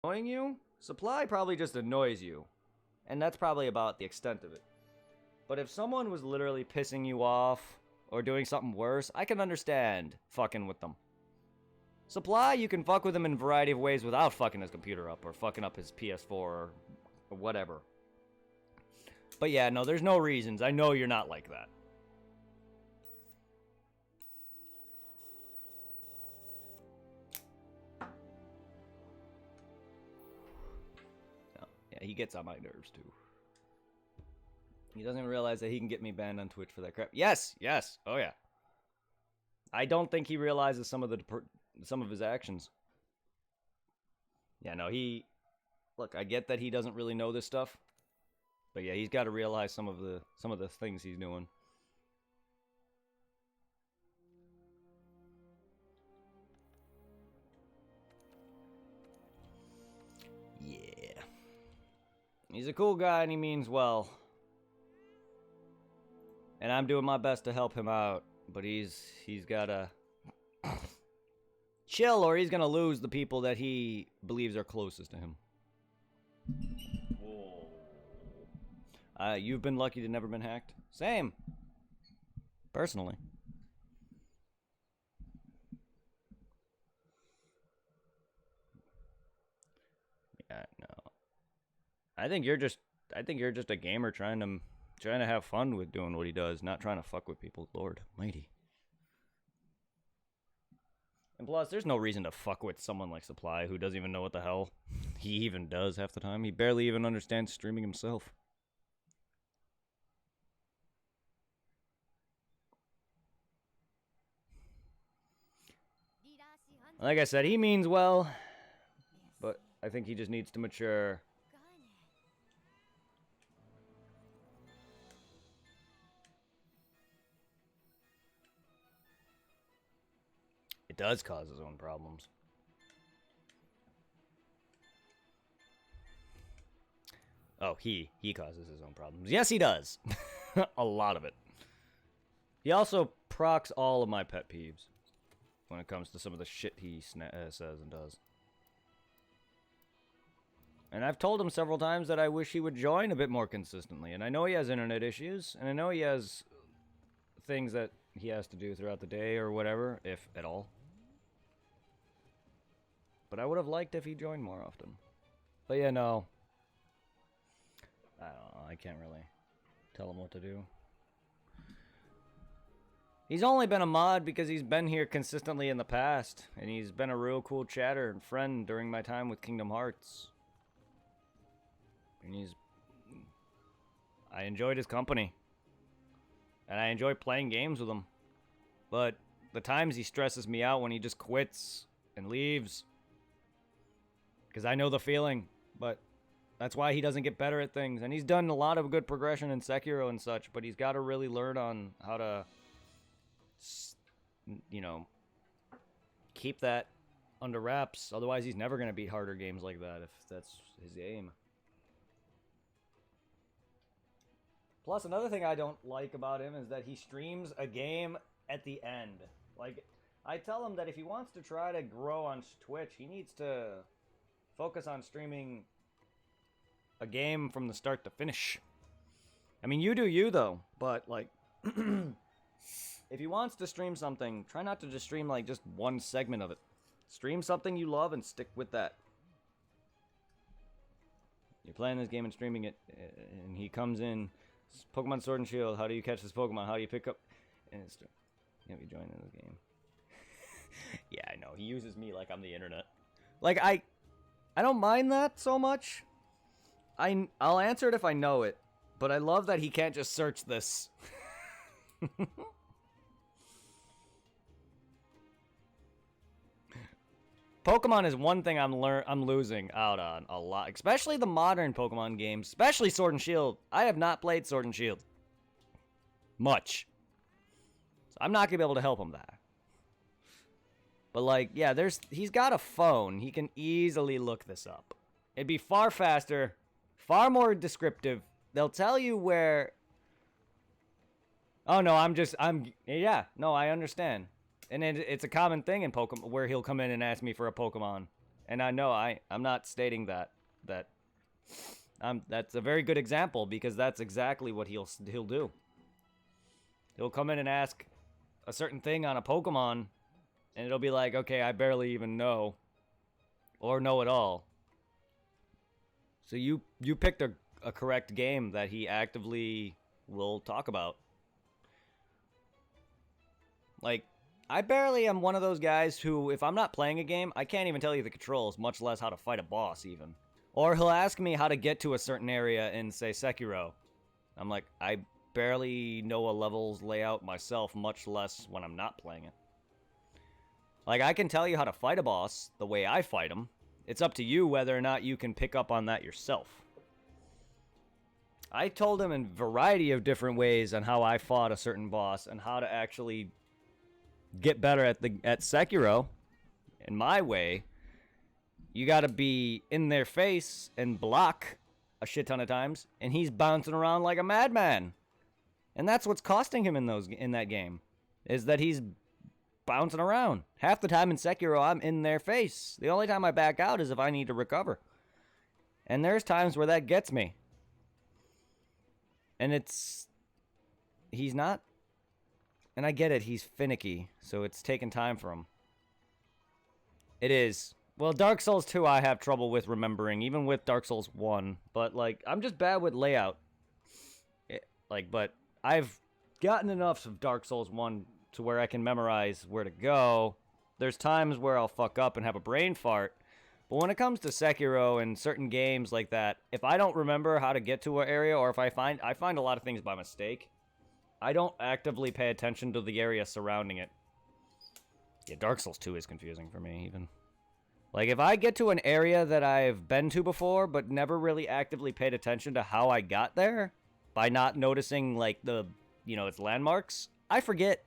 annoying you, supply probably just annoys you. And that's probably about the extent of it. But if someone was literally pissing you off or doing something worse, I can understand fucking with them. Supply, you can fuck with him in a variety of ways without fucking his computer up or fucking up his PS4 or whatever. But yeah, no, there's no reasons. I know you're not like that. No, yeah, he gets on my nerves too. He doesn't even realize that he can get me banned on Twitch for that crap. Yes, yes, oh yeah. I don't think he realizes some of his actions. Yeah, no, look, I get that he doesn't really know this stuff. But yeah, he's got to realize some of the things he's doing. Yeah. He's a cool guy and he means well. And I'm doing my best to help him out, but he's got to chill or he's going to lose the people that he believes are closest to him. You've been lucky to never been hacked? Same. Personally. Yeah, no. I think you're just a gamer trying to have fun with doing what he does, not trying to fuck with people. Lord Almighty. And plus, there's no reason to fuck with someone like Supply who doesn't even know what the hell he even does half the time. He barely even understands streaming himself. Like I said, he means well, but I think he just needs to mature. It does cause his own problems. Oh, he causes his own problems. Yes, he does. A lot of it. He also procs all of my pet peeves when it comes to some of the shit he says and does. And I've told him several times that I wish he would join a bit more consistently. And I know he has internet issues, and I know he has things that he has to do throughout the day or whatever, if at all. But I would have liked if he joined more often. But yeah, no. I don't know. I can't really tell him what to do. He's only been a mod because he's been here consistently in the past. And he's been a real cool chatter and friend during my time with Kingdom Hearts. And I enjoyed his company. And I enjoy playing games with him. But the times he stresses me out when he just quits and leaves. Because I know the feeling, but that's why he doesn't get better at things. And he's done a lot of good progression in Sekiro and such, but he's got to really learn on how to, you know, keep that under wraps. Otherwise, he's never going to beat harder games like that if that's his aim. Plus, another thing I don't like about him is that he streams a game at the end. Like, I tell him that if he wants to try to grow on Twitch, he needs to focus on streaming a game from the start to finish. I mean, you do you, though. But, like, if he wants to stream something, try not to just stream, like, just one segment of it. Stream something you love and stick with that. You're playing this game and streaming it, and he comes in, Pokemon Sword and Shield, how do you catch this Pokemon? How do you pick up... And it's... You know, you join in the game. Yeah, I know. He uses me like I'm the internet. Like, I don't mind that so much. I'll answer it if I know it. But I love that he can't just search this. Pokemon is one thing I'm losing out on a lot. Especially the modern Pokemon games. Especially Sword and Shield. I have not played Sword and Shield. Much. So I'm not going to be able to help him that. But, like, yeah, he's got a phone. He can easily look this up. It'd be far faster, far more descriptive. They'll tell you where... Oh, no, yeah, no, I understand. And it's a common thing in Pokemon where he'll come in and ask me for a Pokemon. And I know I'm not stating that that's a very good example because that's exactly what he'll do. He'll come in and ask a certain thing on a Pokemon, and it'll be like, okay, I barely even know, or know at all. So you picked a correct game that he actively will talk about. Like, I barely am one of those guys who, if I'm not playing a game, I can't even tell you the controls, much less how to fight a boss, even. Or he'll ask me how to get to a certain area in, say, Sekiro. I'm like, I barely know a level's layout myself, much less when I'm not playing it. Like, I can tell you how to fight a boss the way I fight him. It's up to you whether or not you can pick up on that yourself. I told him in a variety of different ways on how I fought a certain boss and how to actually get better at Sekiro. In my way, you gotta be in their face and block a shit ton of times, and he's bouncing around like a madman. And that's what's costing him in that game, is that he's bouncing around. Half the time in Sekiro, I'm in their face. The only time I back out is if I need to recover. And there's times where that gets me. And he's not, and I get it, he's finicky, so it's taking time for him. It is. Well, Dark Souls 2 I have trouble with remembering, even with Dark Souls 1, but, like, I'm just bad with layout. But I've gotten enough of Dark Souls 1 to where I can memorize where to go. There's times where I'll fuck up and have a brain fart, but when it comes to Sekiro and certain games like that, if I don't remember how to get to an area, or if I find a lot of things by mistake, I don't actively pay attention to the area surrounding it. Yeah, Dark Souls 2 is confusing for me, even. Like, if I get to an area that I've been to before, but never really actively paid attention to how I got there, by not noticing, like, its landmarks, I forget.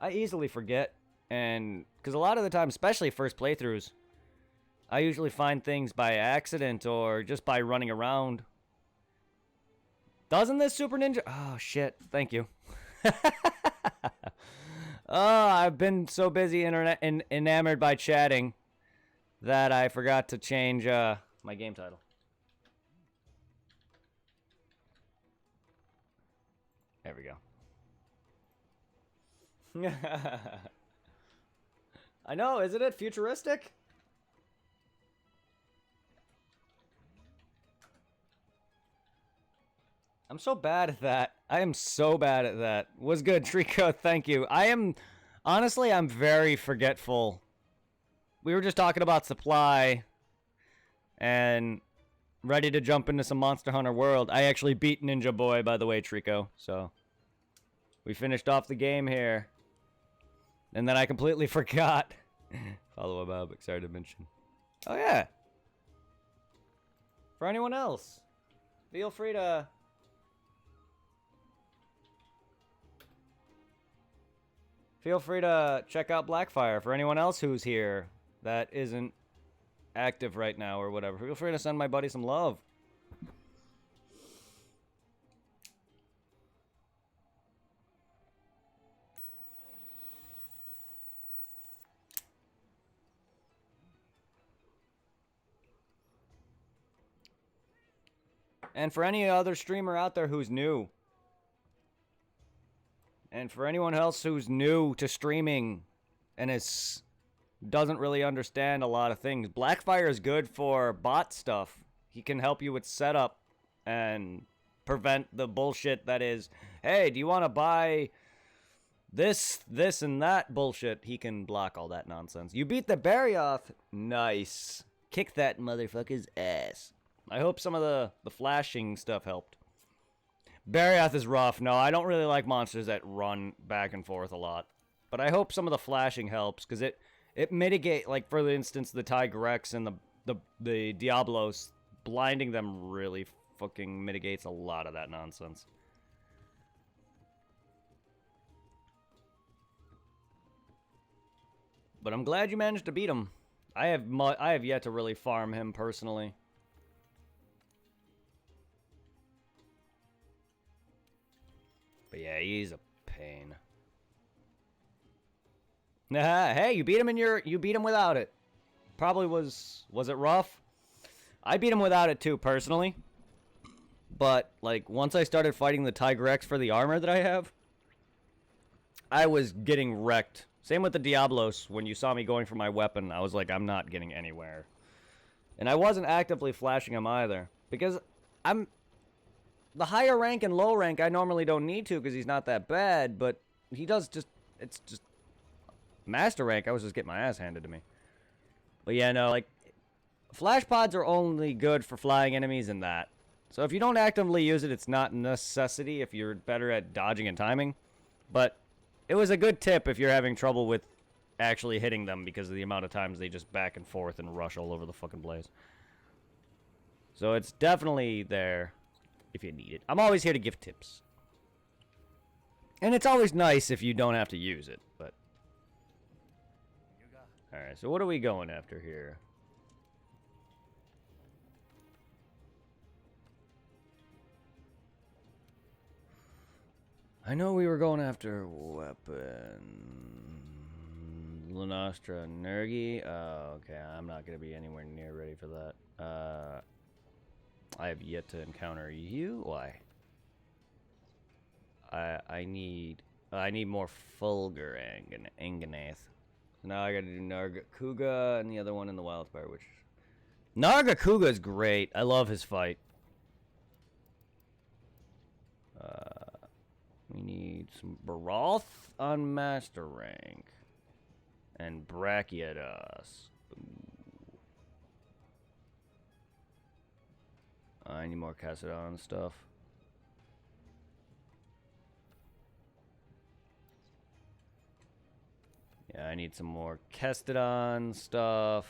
I easily forget, and, because a lot of the time, especially first playthroughs, I usually find things by accident or just by running around. Doesn't this Super Ninja... Oh, shit. Thank you. Oh, I've been so busy enamored by chatting that I forgot to change my game title. There we go. I know, isn't it futuristic? I'm so bad at that. I am so bad at that. Was good, Trico. Thank you. Honestly, I'm very forgetful. We were just talking about supply and ready to jump into some Monster Hunter World. I actually beat Ninja Boy, by the way, Trico. So we finished off the game here. And then I completely forgot. Follow up, excited to mention. Oh, yeah. For anyone else, feel free to... Feel free to check out Blackfire. For anyone else who's here that isn't active right now or whatever, feel free to send my buddy some love. And for any other streamer out there who's new, and for anyone else who's new to streaming and doesn't really understand a lot of things, Blackfire is good for bot stuff. He can help you with setup and prevent the bullshit that is, hey, do you want to buy this, and that bullshit? He can block all that nonsense. You beat the Barioth? Nice. Kick that motherfucker's ass. I hope some of the flashing stuff helped. Barioth is rough. No, I don't really like monsters that run back and forth a lot. But I hope some of the flashing helps, because it mitigate, like, for instance, the Tigrex and the Diablos, blinding them really fucking mitigates a lot of that nonsense. But I'm glad you managed to beat him. I have yet to really farm him personally. But yeah, he's a pain. Hey, you beat him without it. probably was it rough? I beat him without it too, personally. But, like, once I started fighting the Tiger X for the armor that I have, I was getting wrecked. Same with the Diablos. When you saw me going for my weapon, I was like, I'm not getting anywhere. And I wasn't actively flashing him either. Because I'm... The higher rank and low rank, I normally don't need to because he's not that bad. But he does just... It's just... Master rank, I was just getting my ass handed to me. But yeah, no, like... Flash pods are only good for flying enemies and that. So if you don't actively use it, it's not a necessity if you're better at dodging and timing. But it was a good tip if you're having trouble with actually hitting them because of the amount of times they just back and forth and rush all over the fucking place. So it's definitely there if you need it. I'm always here to give tips. And it's always nice if you don't have to use it, but... Alright, so what are we going after here? I know we were going after weapon. Lunastra Nergi. Oh, okay. I'm not going to be anywhere near ready for that. I have yet to encounter you. Why? I need more Fulgur and Anganath. So now I got to do Nargacuga and the other one in the Wildfire, which Nargacuga is great. I love his fight. We need some Baroth on Master Rank. And Brachiodas. I need more Cassadon stuff. Yeah, I need some more Kestodon stuff.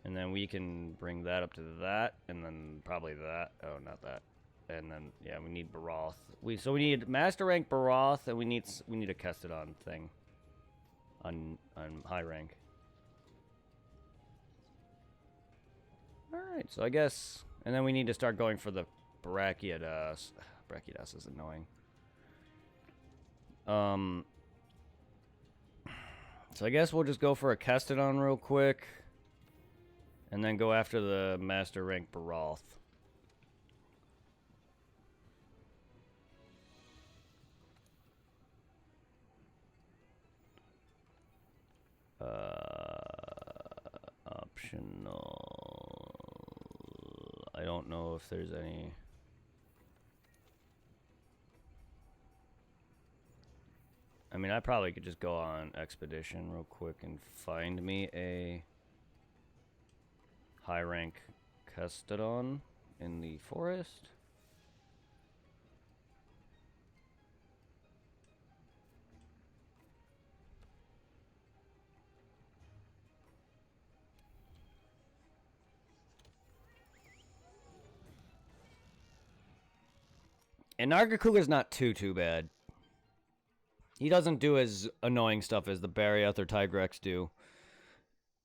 And then we can bring that up to that. And then probably that. Oh, not that. And then, yeah, we need Baroth. So we need Master Rank Baroth, and we need a Kestodon thing on high rank. All right, so I guess, and then we need to start going for the Brachiodas. Brachiodas is annoying. So I guess we'll just go for a Kestodon real quick, and then go after the Master Rank Baroth. Optional. I don't know if there's any. I mean, I probably could just go on expedition real quick and find me a high rank Kestodon in the forest. And Nargacuga's not too bad. He doesn't do as annoying stuff as the Barioth or Tigrex do.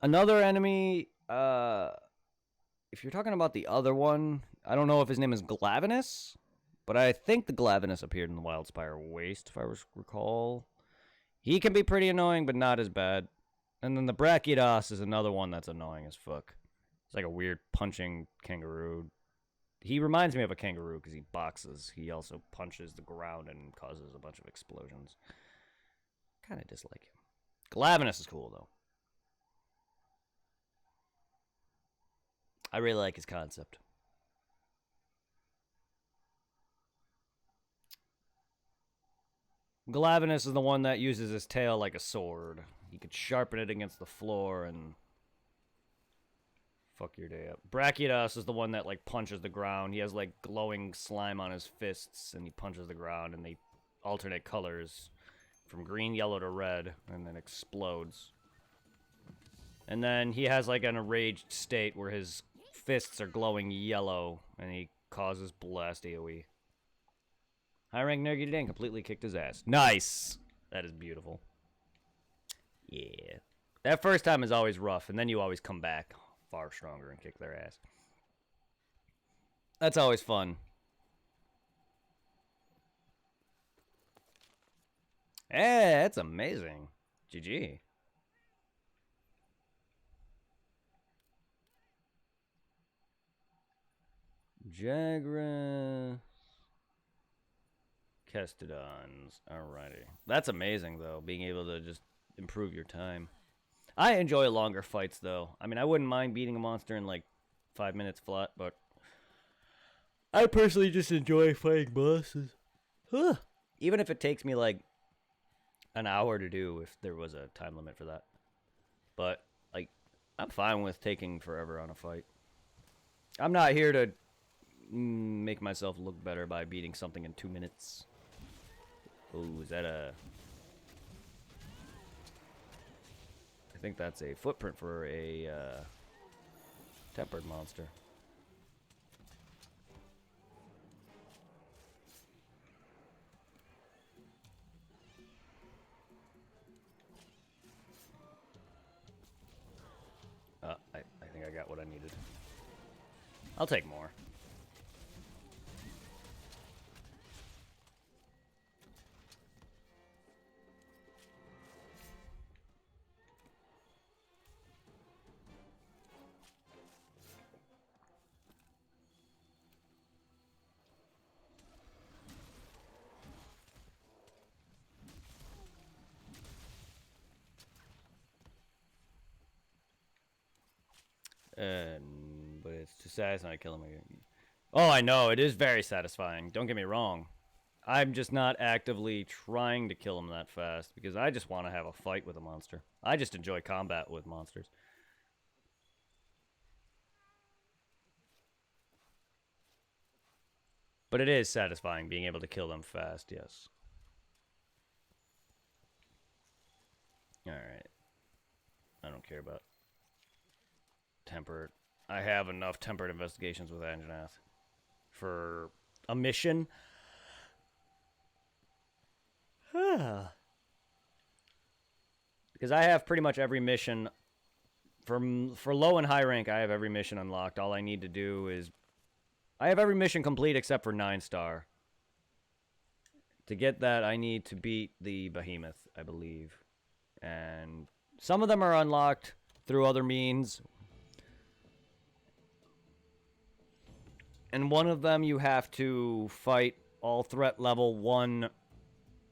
Another enemy, if you're talking about the other one, I don't know if his name is Glavenus, but I think the Glavenus appeared in the Wildspire Waste, if I recall. He can be pretty annoying, but not as bad. And then the Brachiodas is another one that's annoying as fuck. It's like a weird punching kangaroo. He reminds me of a kangaroo because he boxes. He also punches the ground and causes a bunch of explosions. Kind of dislike him. Glavenus is cool, though. I really like his concept. Glavenus is the one that uses his tail like a sword. He could sharpen it against the floor and fuck your day up. Brachiodas is the one that like punches the ground. He has like glowing slime on his fists and he punches the ground and they alternate colors from green, yellow to red and then explodes. And then he has like an enraged state where his fists are glowing yellow and he causes blast AoE. High rank Nergi today completely kicked his ass. Nice! That is beautiful. Yeah. That first time is always rough and then you always come back far stronger and kick their ass. That's always fun. Hey, that's amazing. GG. Jagras. Kestodons. Alrighty. That's amazing, though, being able to just improve your time. I enjoy longer fights, though. I mean, I wouldn't mind beating a monster in, like, 5 minutes flat, but I personally just enjoy fighting bosses. Huh. Even if it takes me, like, an hour to do, if there was a time limit for that. But, like, I'm fine with taking forever on a fight. I'm not here to make myself look better by beating something in 2 minutes. Oh, is that a... I think that's a footprint for a tempered monster. I think I got what I needed. I'll take more. But it's too satisfying to kill him again. Oh, I know. It is very satisfying. Don't get me wrong. I'm just not actively trying to kill him that fast because I just want to have a fight with a monster. I just enjoy combat with monsters. But it is satisfying being able to kill them fast, yes. Alright. I don't care about tempered. I have enough tempered investigations with Anjanath for a mission. Because I have pretty much every mission for low and high rank. I have every mission unlocked. All I need to do is I have every mission complete except for 9-star. To get that, I need to beat the behemoth, I believe. And some of them are unlocked through other means. And one of them you have to fight all threat level 1.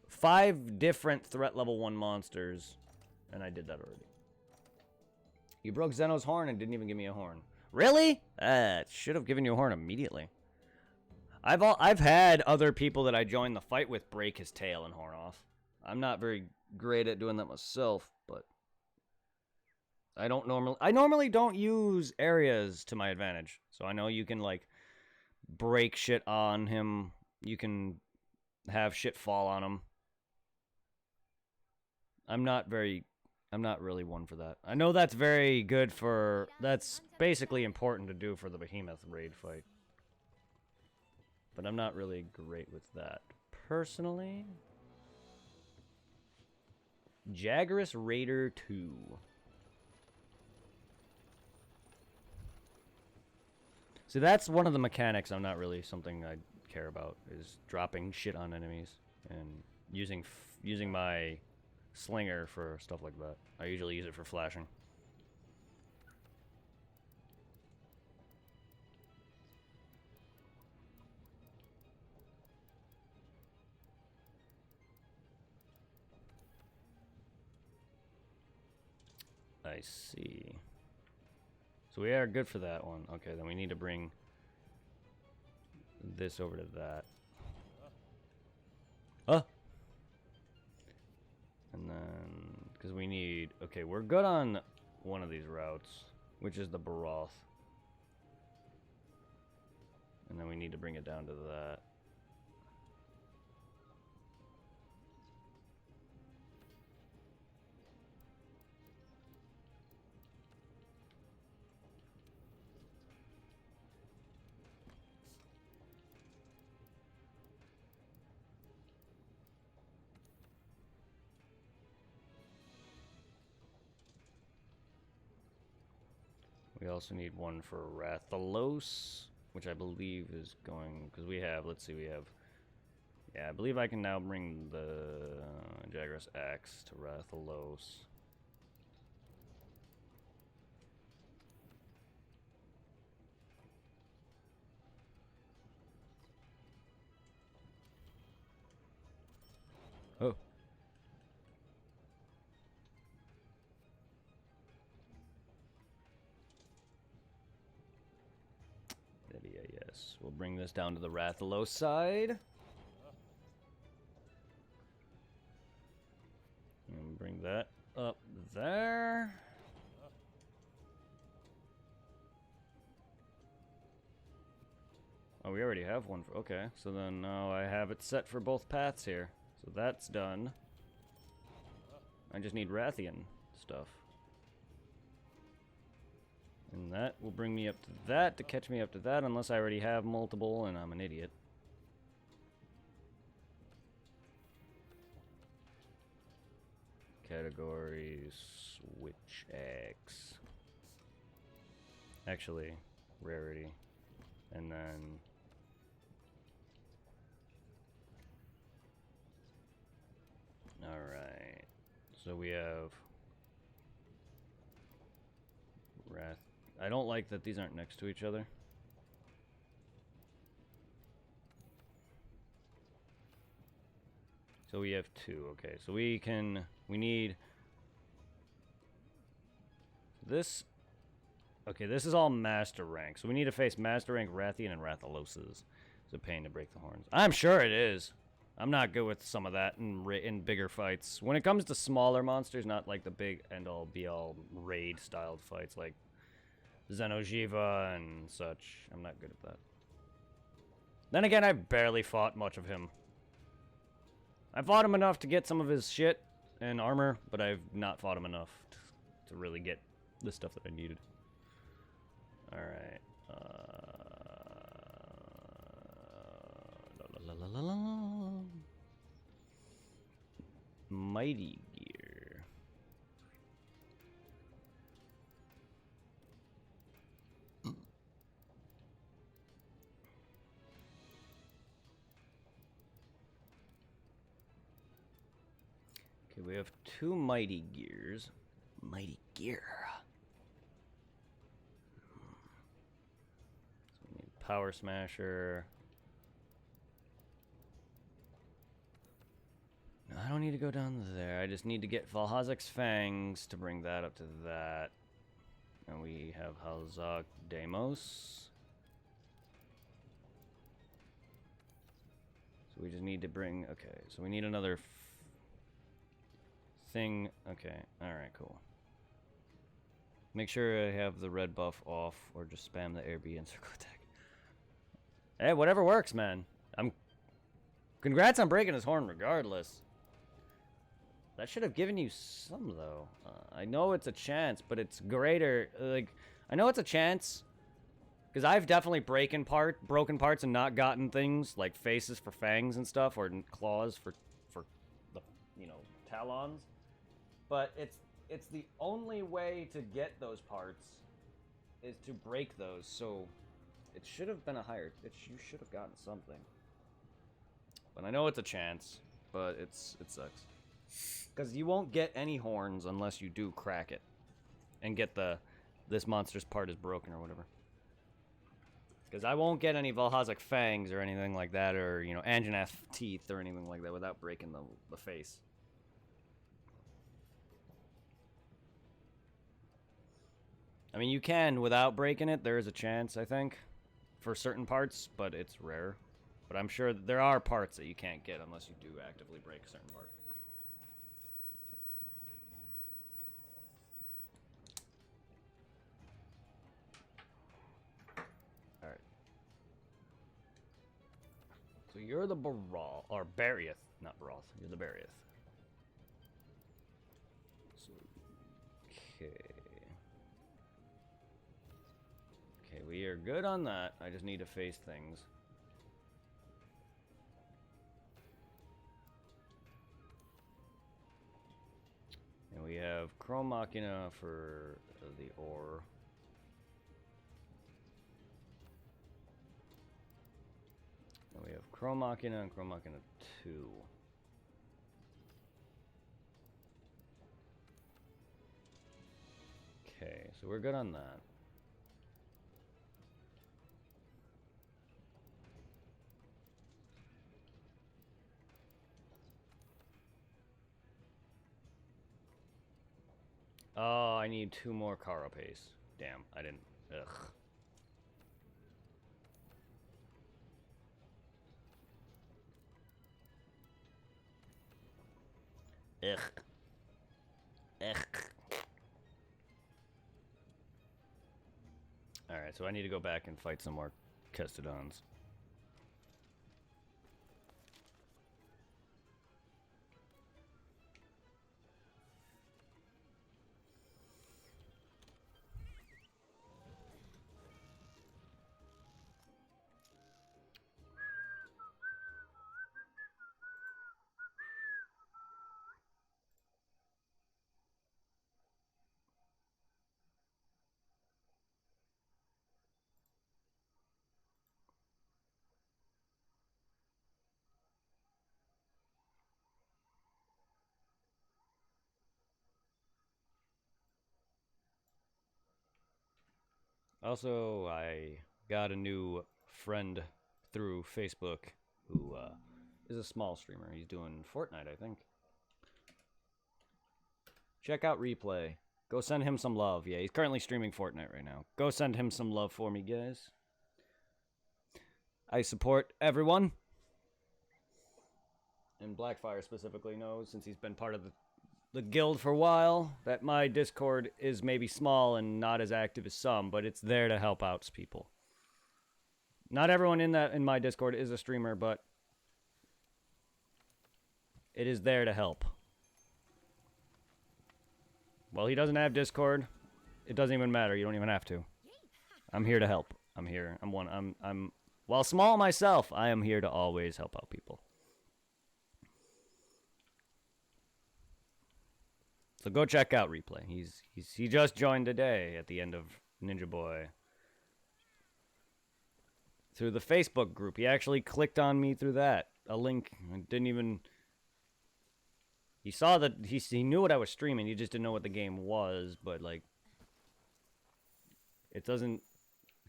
5 different threat level 1 monsters. And I did that already. You broke Zeno's horn and didn't even give me a horn. Really? Should have given you a horn immediately. I've had other people that I joined the fight with break his tail and horn off. I'm not very great at doing that myself, but I normally don't use areas to my advantage. So I know you can like break shit on him. You can have shit fall on him. I'm not really one for that. I know that's very good for... That's basically important to do for the Behemoth raid fight. But I'm not really great with that. Personally... Jagras Raider 2. So that's one of the mechanics I'm not really something I care about, is dropping shit on enemies and using my slinger for stuff like that. I usually use it for flashing. I see. So we are good for that one. Okay, then we need to bring this over to that. And then, because we need... Okay, we're good on one of these routes, which is the Baroth. And then we need to bring it down to that. We also need one for Rathalos, which I believe is going... Because we have... Let's see, we have... Yeah, I believe I can now bring the Jagras Axe to Rathalos. this. We'll bring this down to the Rathalos side. And bring that up there. Oh, we already have one. Okay, so then now I have it set for both paths here. So that's done. I just need Rathian stuff. And that will bring me up to that to catch me up to that, unless I already have multiple and I'm an idiot. Category switch X. Actually, rarity. And then alright. So we have Wrath. I don't like that these aren't next to each other. So we have two. Okay, so we need this. Okay, this is all master rank. So we need to face master rank Rathian and Rathaloses. It's a pain to break the horns. I'm sure it is. I'm not good with some of that in bigger fights. When it comes to smaller monsters, not like the big end-all be-all raid-styled fights like Xeno'jiiva and such, I'm not good at that. Then again, I barely fought much of him. I fought him enough to get some of his shit and armor, but I've not fought him enough to really get the stuff that I needed. Alright. Mighty Gear. Okay, we have two Mighty Gears. Mighty Gear. So we need Power Smasher. No, I don't need to go down there. I just need to get Valhazak's Fangs to bring that up to that. And we have Halzak Deimos. So we just need to bring... Okay, so we need another thing. Okay, alright, cool. Make sure I have the red buff off, or just spam the air B and circle attack. Hey, whatever works, man. Congrats on breaking his horn regardless. That should have given you some, though. I know it's a chance, but it's greater. Like, I know it's a chance, because I've definitely broken parts and not gotten things like faces for fangs and stuff, or claws for the, you know, talons. But it's the only way to get those parts is to break those. So it should have been a higher. You should have gotten something. But I know it's a chance, but it sucks. Because you won't get any horns unless you do crack it. And get this monster's part is broken or whatever. Because I won't get any Valhazak Fangs or anything like that, or, you know, Anjanath Teeth or anything like that without breaking the face. I mean, you can without breaking it. There is a chance, I think, for certain parts, but it's rare. But I'm sure that there are parts that you can't get unless you do actively break a certain part. Alright. So you're the Baral, or Bariath, not Baroth. You're the Bariath. So, okay. Okay, we are good on that. I just need to face things. And we have Chrome Machina for the ore. And we have Chrome Machina and Chrome Machina 2. Okay, so we're good on that. Oh, I need 2 more Carapace. Damn, I didn't. Ugh. Ugh. Ugh. Alright, so I need to go back and fight some more Kestodons. Also, I got a new friend through Facebook who is a small streamer. He's doing Fortnite, I think. Check out Replay. Go send him some love. Yeah, he's currently streaming Fortnite right now. Go send him some love for me, guys. I support everyone. And Blackfire specifically knows, since he's been part of the guild for a while, that my Discord is maybe small and not as active as some, but it's there to help out people. Not everyone in my Discord is a streamer, but it is there to help. Well, he doesn't have Discord. It doesn't even matter. You don't even have to. I'm here to help. I'm here. I'm while small myself, I am here to always help out people. So go check out Replay. He just joined today at the end of Ninja Boy. Through the Facebook group. He actually clicked on me through that. A link. I didn't even... He saw that... He knew what I was streaming. He just didn't know what the game was. But, like... It doesn't...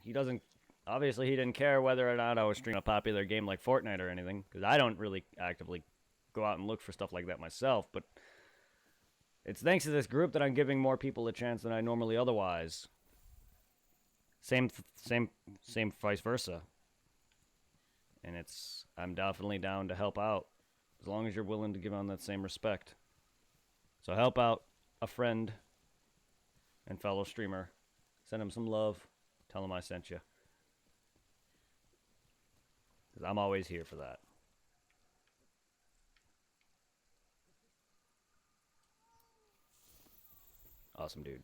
He doesn't... Obviously, he didn't care whether or not I was streaming a popular game like Fortnite or anything. Because I don't really actively go out and look for stuff like that myself. But... It's thanks to this group that I'm giving more people a chance than I normally otherwise. Same vice versa. And I'm definitely down to help out. As long as you're willing to give on that same respect. So help out a friend and fellow streamer. Send him some love. Tell him I sent you. Because I'm always here for that. Awesome, dude.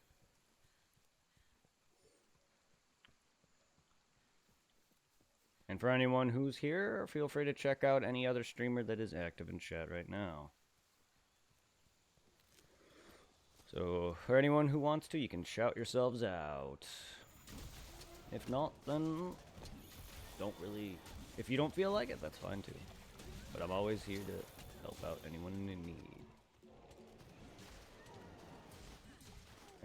And for anyone who's here, feel free to check out any other streamer that is active in chat right now. So, for anyone who wants to, you can shout yourselves out. If not, then don't really... If you don't feel like it, that's fine too. But I'm always here to help out anyone in need.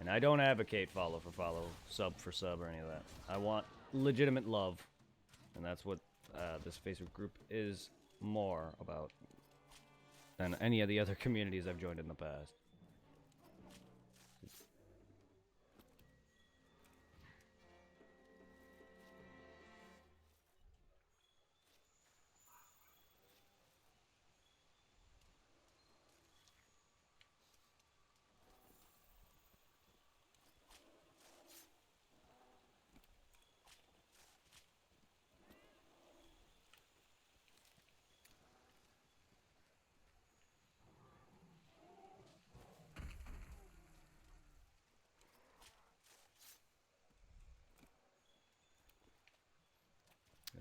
And I don't advocate follow for follow, sub for sub, or any of that. I want legitimate love. And that's what this Facebook group is more about than any of the other communities I've joined in the past.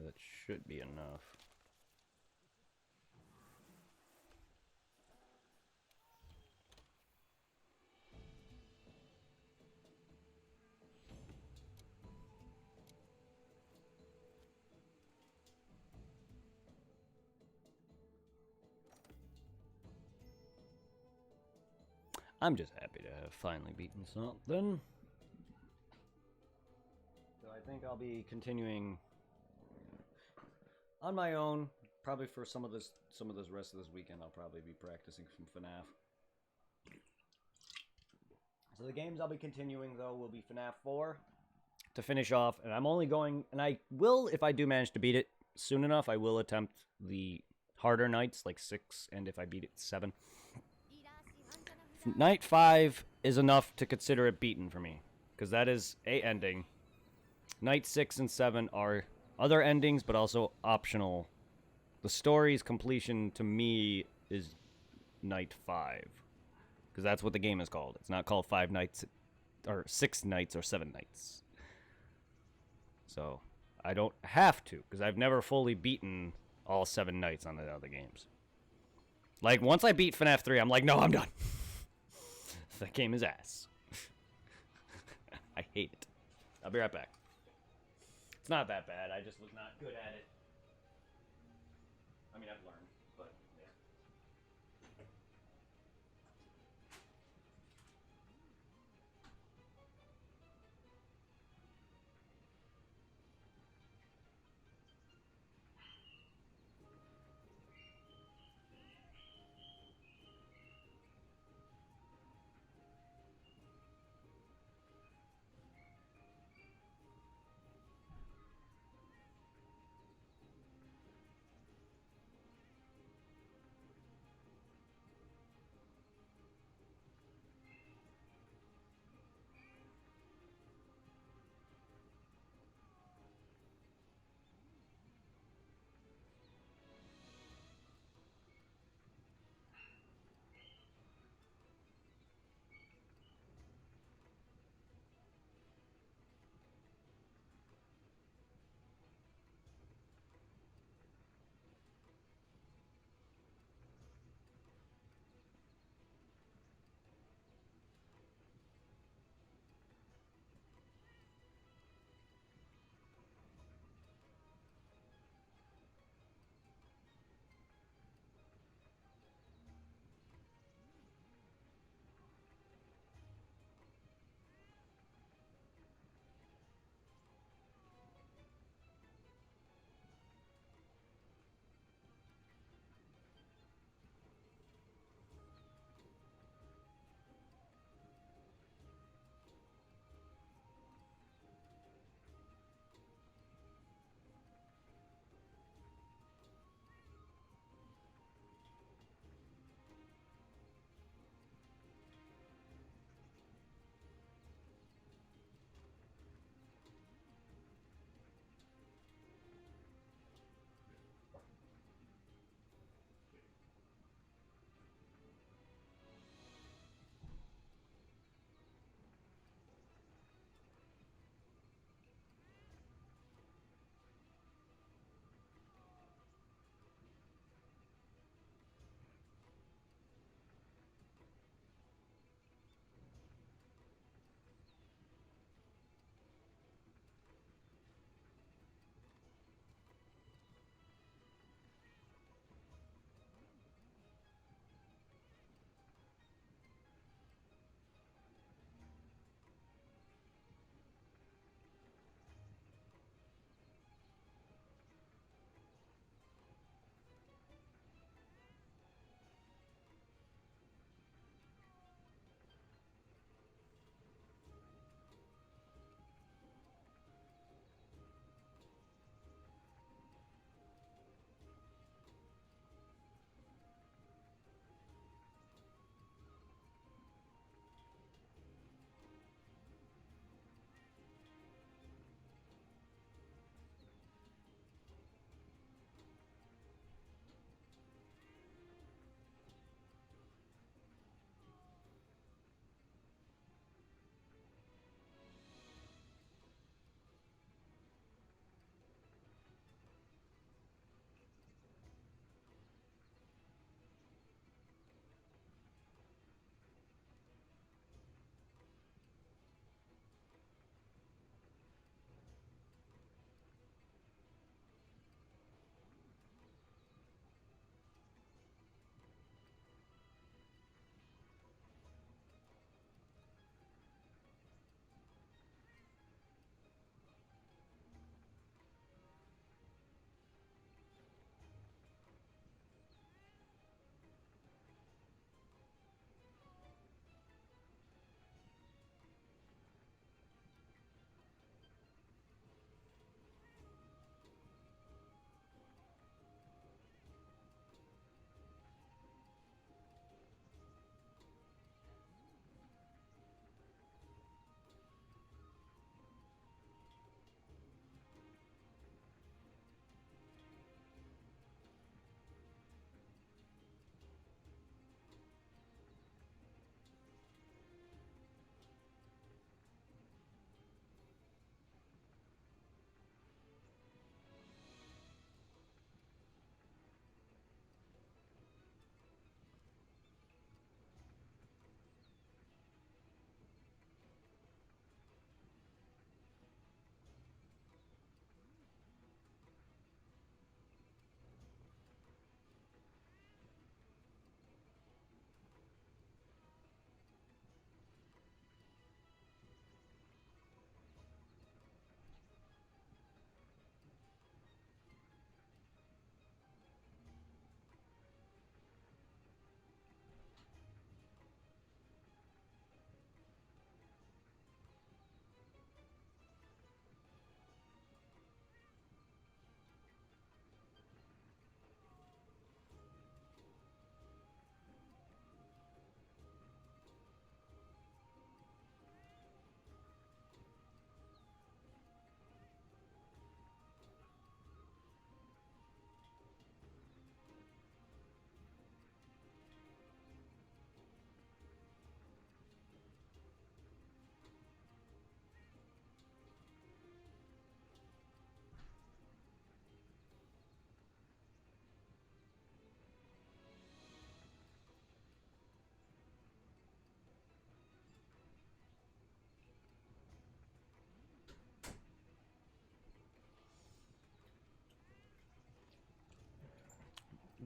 That should be enough. I'm just happy to have finally beaten something. So I think I'll be continuing on my own, probably for some of this rest of this weekend. I'll probably be practicing some FNAF. So the games I'll be continuing though will be FNAF 4 to finish off, and I'm only going, and I will, if I do manage to beat it soon enough, I will attempt the harder nights like 6, and if I beat it 7. Night 5 is enough to consider it beaten for me, because that is a ending. Night 6 and 7 are other endings, but also optional. The story's completion, to me, is Night 5. Because that's what the game is called. It's not called 5 nights, or 6 nights, or 7 nights. So, I don't have to, because I've never fully beaten all 7 nights on the other games. Like, once I beat FNAF 3, I'm like, no, I'm done. That game is ass. I hate it. I'll be right back. It's not that bad. I just was not good at it. I mean, I've learned, but yeah.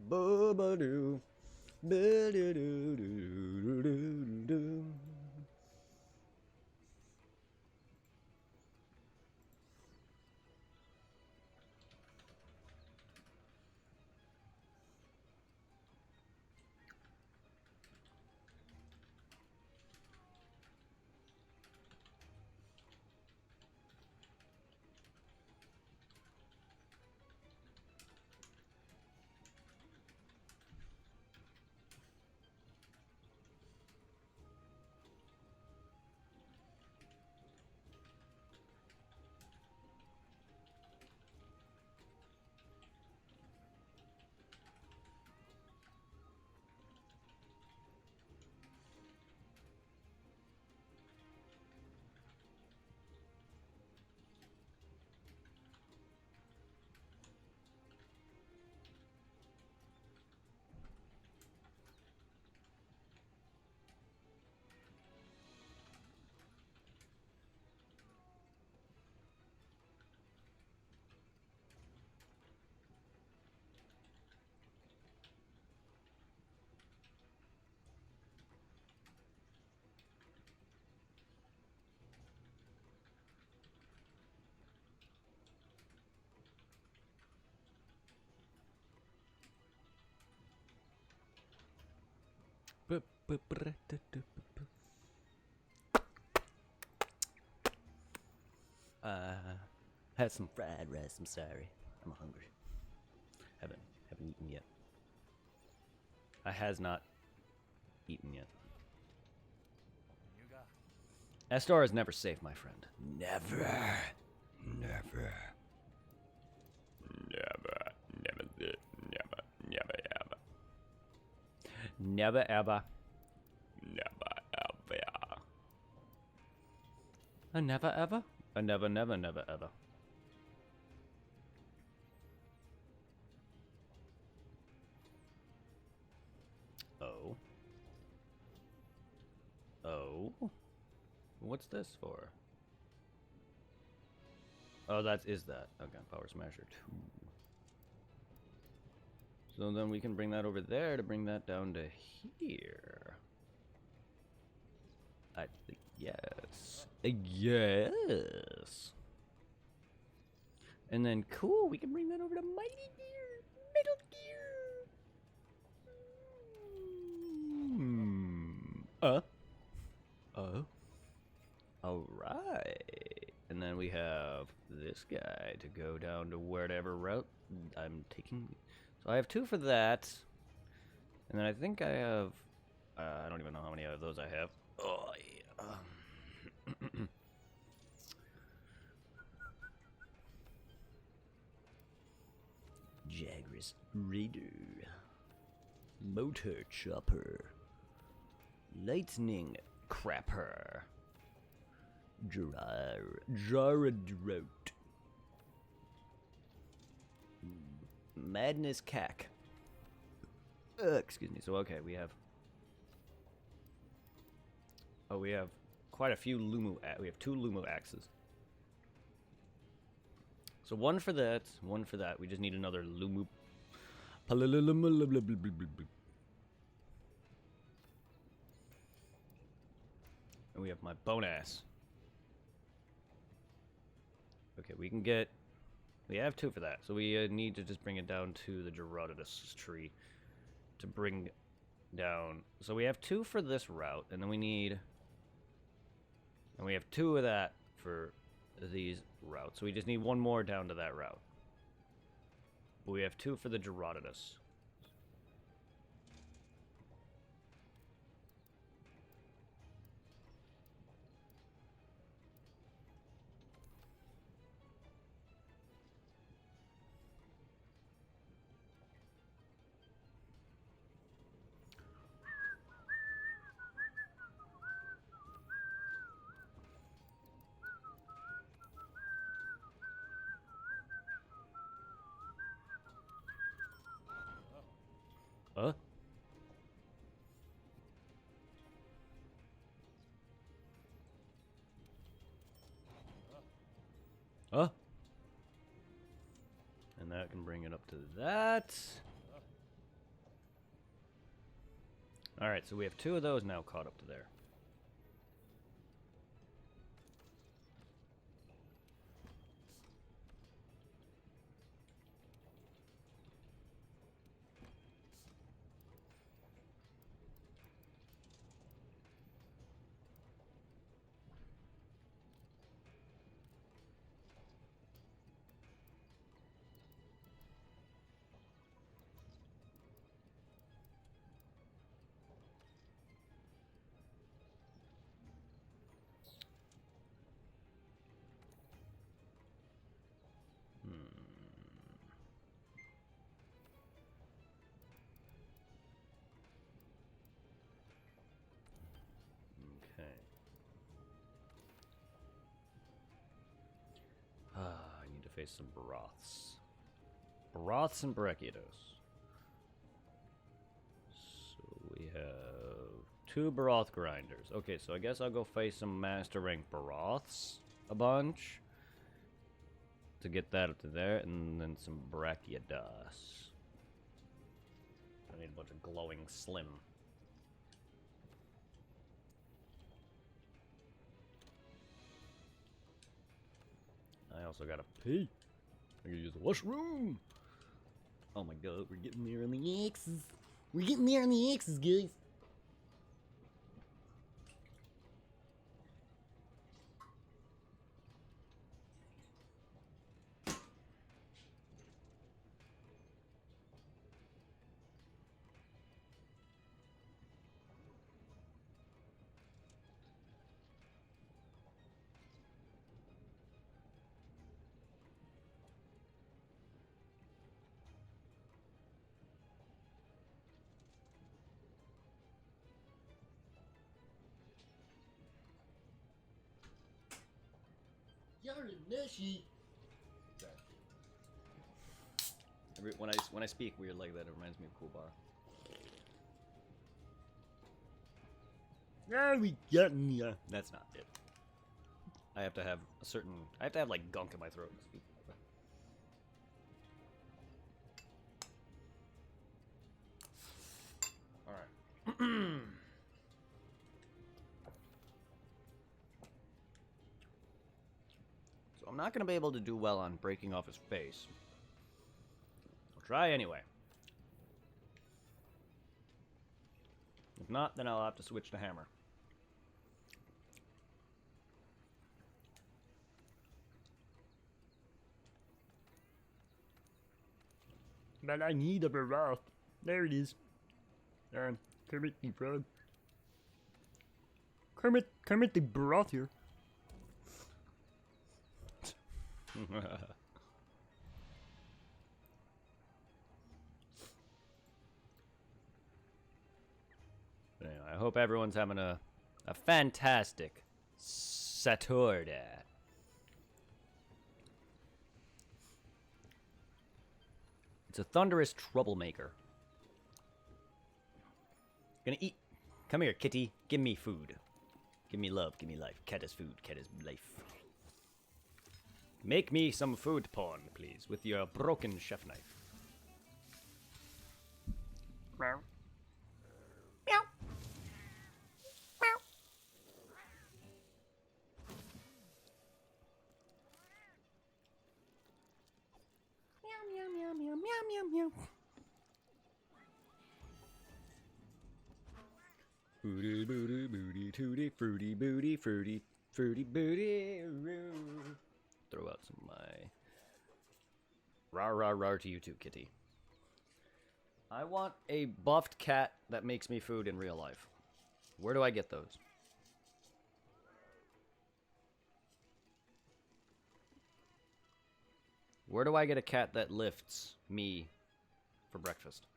Ba-ba-doo. Ba-do-do-do-do-do-do. Had some fried rice. I'm sorry. I'm hungry. Haven't eaten yet. I has not eaten yet. Astor is never safe, my friend. Never. Never. Never. Never. Never. Never ever. Never ever. Never ever. A never ever? A never never never ever. Oh. Oh. What's this for? Oh, that is that. Okay, Power Smasher 2. So then we can bring that over there to bring that down to here. I think yes. Yes. And then cool, we can bring that over to Mighty Gear. Metal Gear. Alright. And then we have this guy to go down to whatever route I'm taking. So I have 2 for that. And then I think I have... I don't even know how many of those I have. Oh, yeah. Jagras Raider. Motor Chopper. Lightning Crapper. Jaradrote. Madness Cack. Excuse me. So, okay, we have... Oh, we have quite a few Lumu... We have 2 Lumu axes. So, 1 for that, 1 for that. We just need another Lumu... And we have my Bonass. Okay, we can get... We have 2 for that, so we need to just bring it down to the Gerardus tree to bring down. So we have 2 for this route, and then we need... And we have 2 of that for these routes, so we just need 1 more down to that route. But we have 2 for the Gerardus. Huh? Huh? And that can bring it up to that. Alright, so we have 2 of those now caught up to there. Okay. I need to face some broths. Broths and brachiodos. So we have 2 broth grinders. Okay, so I guess I'll go face some master rank broths a bunch to get that up to there, and then some brachiodos. I need a bunch of glowing slim. I also gotta pee. I gotta use the washroom. Oh my god, we're getting there on the X's. We're getting there on the X's, guys. When I speak weird like that, it reminds me of Cool Bar. That's not it. I have to have a certain. I have to have like gunk in my throat to speak. All right. So I'm not going to be able to do well on breaking off his face. I'll try anyway. If not, then I'll have to switch to hammer. But I need a broth. There it is. Kermit the Frog. Kermit the broth here. Anyway, I hope everyone's having a fantastic Saturday. It's a thunderous troublemaker. Gonna eat. Come here, kitty. Give me food. Give me love. Give me life. Cat is food. Cat is life. Make me some food porn, please, with your broken chef knife. Meow. Meow. Meow. Meow, meow, meow, meow, meow, meow. Booty, booty, booty, tooty, fruity, booty, fruity, fruity, booty. Throw out some of my rar rar rar to you too, kitty. I want a buffed cat that makes me food in real life. Where do I get those? Where do I get a cat that lifts me for breakfast?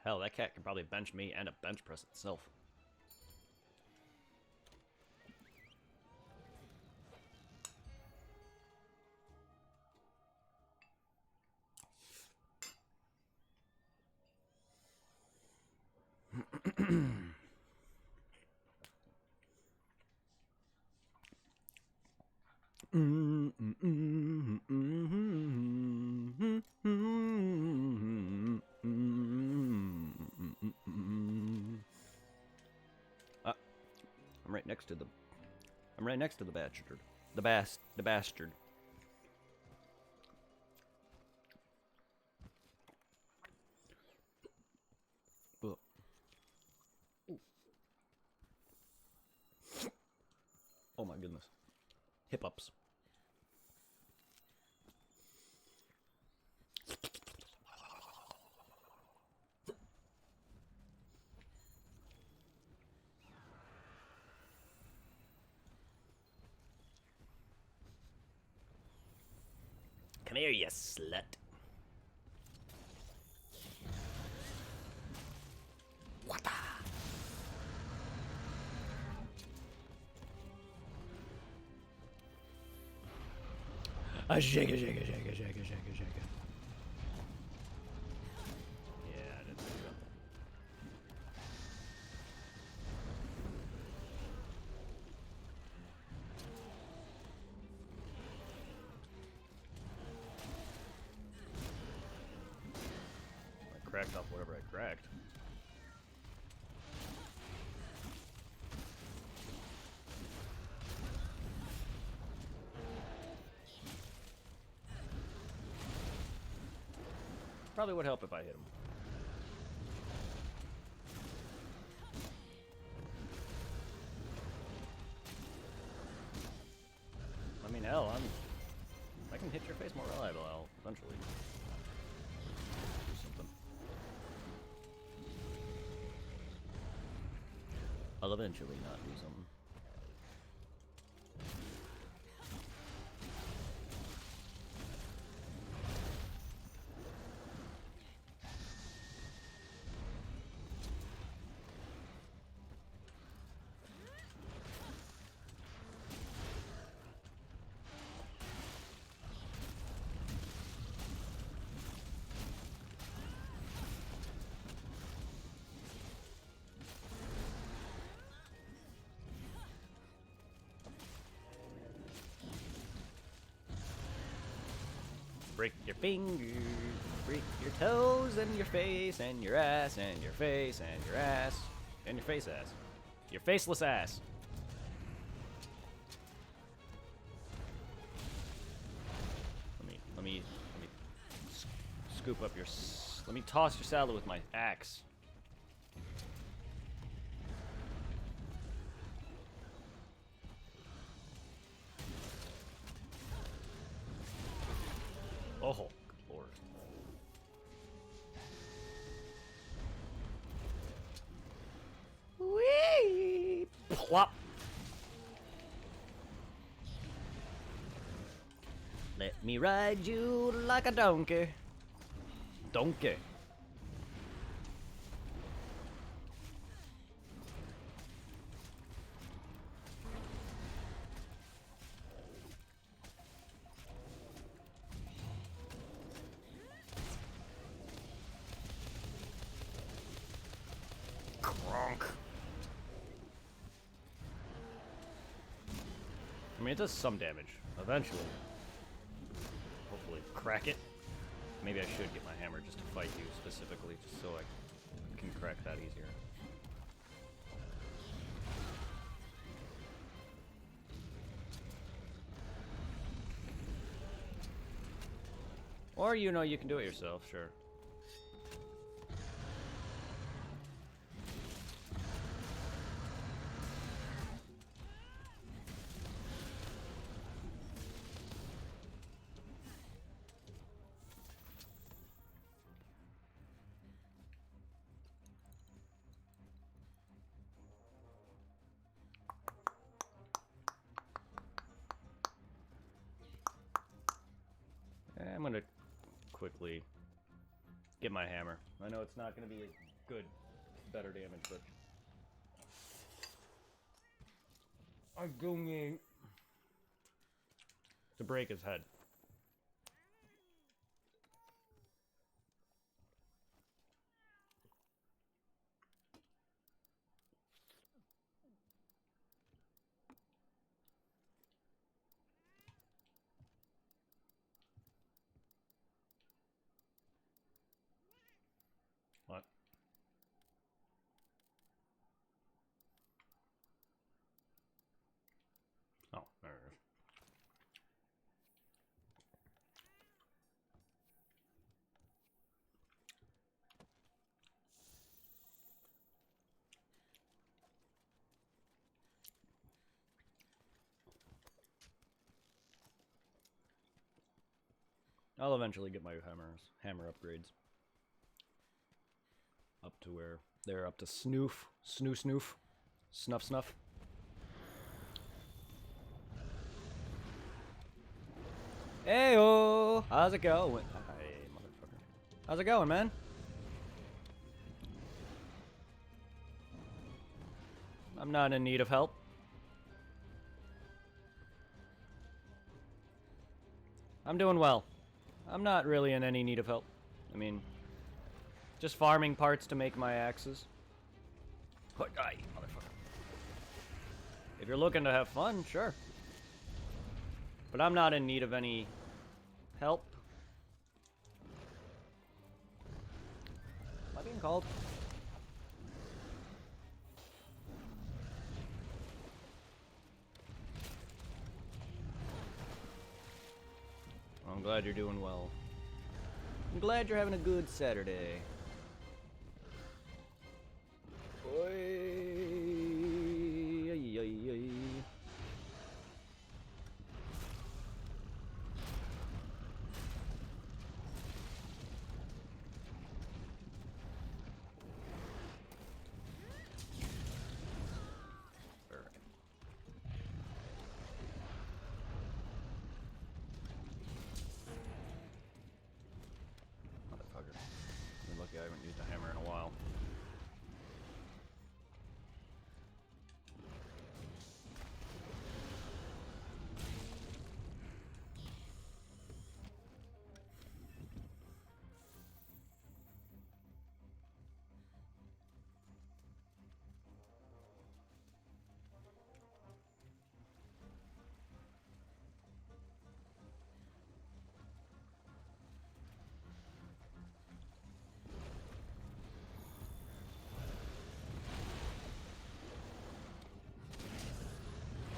Hell, that cat can probably bench me and a bench press itself. I'm right next to the. I'm right next to the bastard. The bastard. Ugh. Oh my goodness. Hip ups. Come here, you slut. What the? Shake it, shake it, shake it, shake it, shake it, shake it. Yeah, I didn't think so. I cracked off whatever I cracked. Probably would help if I hit him. I mean, hell, I can hit your face more reliable. I'll eventually do something. I'll eventually not do something. Break your fingers, break your toes, and your face, and your ass, and your face, and your ass, and your face ass. Your faceless ass. Let me scoop up your, let me toss your salad with my axe. Oh, good lord. Whee! Plop. Let me ride you like a donkey. Donkey. Kronk. I mean, it does some damage. Eventually. Hopefully crack it. Maybe I should get my hammer just to fight you specifically, just so I can crack that easier. Or, you know, you can do it yourself, sure. I'm gonna quickly get my hammer. I know it's not gonna be a good, better damage, but I'm going to break his head. What? Oh, there it is. I'll eventually get my hammer upgrades. Up to where they're up to snoof, snoof, snuff, snuff. Heyo! How's it going? Hey, motherfucker. How's it going, man? I'm not in need of help. I'm doing well. I'm not really in any need of help. I mean, just farming parts to make my axes. What guy, motherfucker? If you're looking to have fun, sure. But I'm not in need of any help. Am I being called? I'm glad you're doing well. I'm glad you're having a good Saturday. I haven't used a hammer in a while.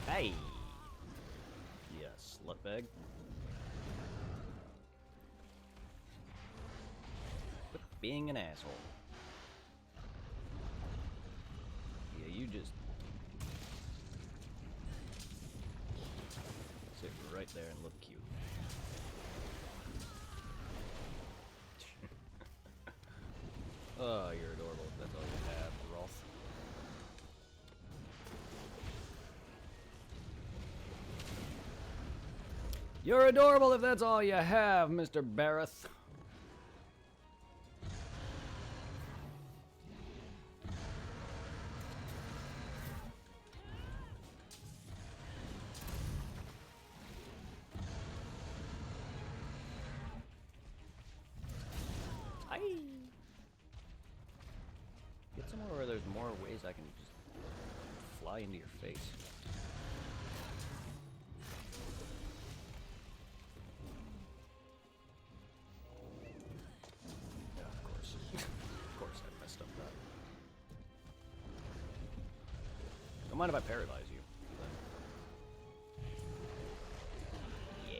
Hey! Yes, slutbag. Quit being an asshole. Yeah, you just sit right there and look cute. Oh, you're adorable. That's all you have, Rolf. You're adorable if that's all you have, Mr. Barrett. Hi. Get somewhere where there's more ways I can just fly into your face. Don't mind if I paralyze you. Yeah.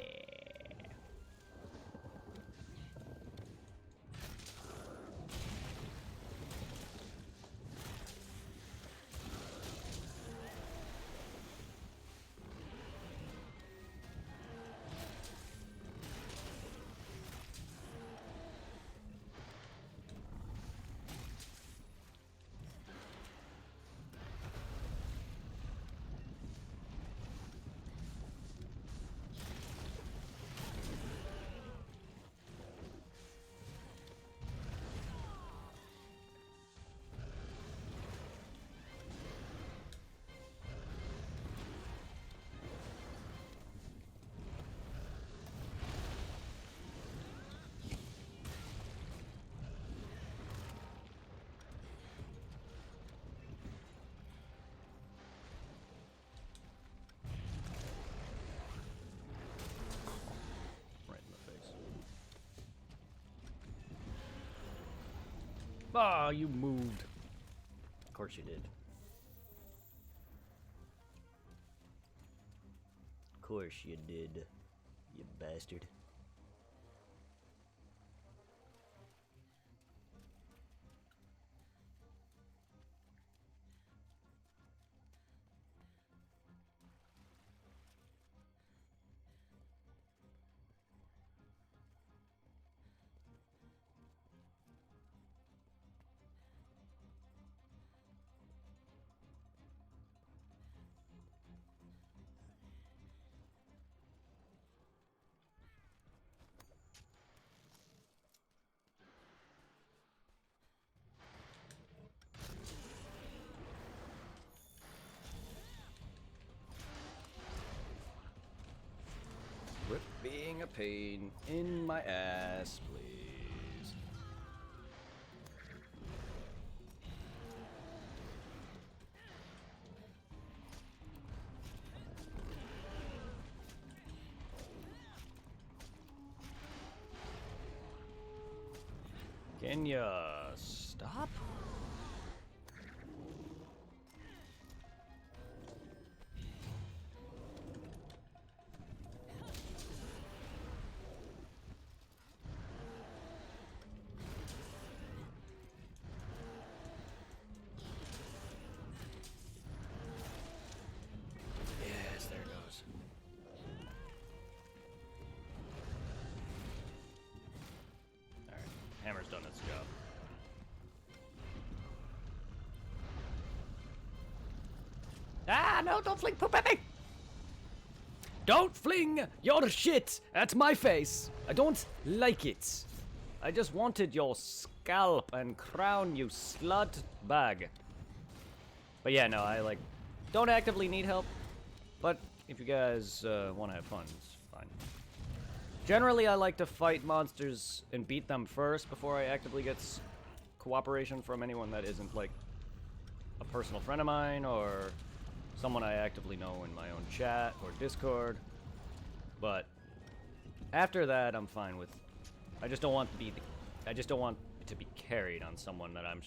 Ah, you moved. Of course you did. Of course you did, you bastard. Quit being a pain in my ass, please. Can ya stop? Yes, there it goes. Alright, hammer's done its job. Ah, no, don't fling poop at me! Don't fling your shit at my face! I don't like it. I just wanted your scalp and crown, you slut bag. But yeah, no, I like don't actively need help. But if you guys want to have fun, it's fine. Generally, I like to fight monsters and beat them first before I actively get cooperation from anyone that isn't like a personal friend of mine or someone I actively know in my own chat or Discord. But after that, I'm fine with. I just don't want to be carried on someone that I'm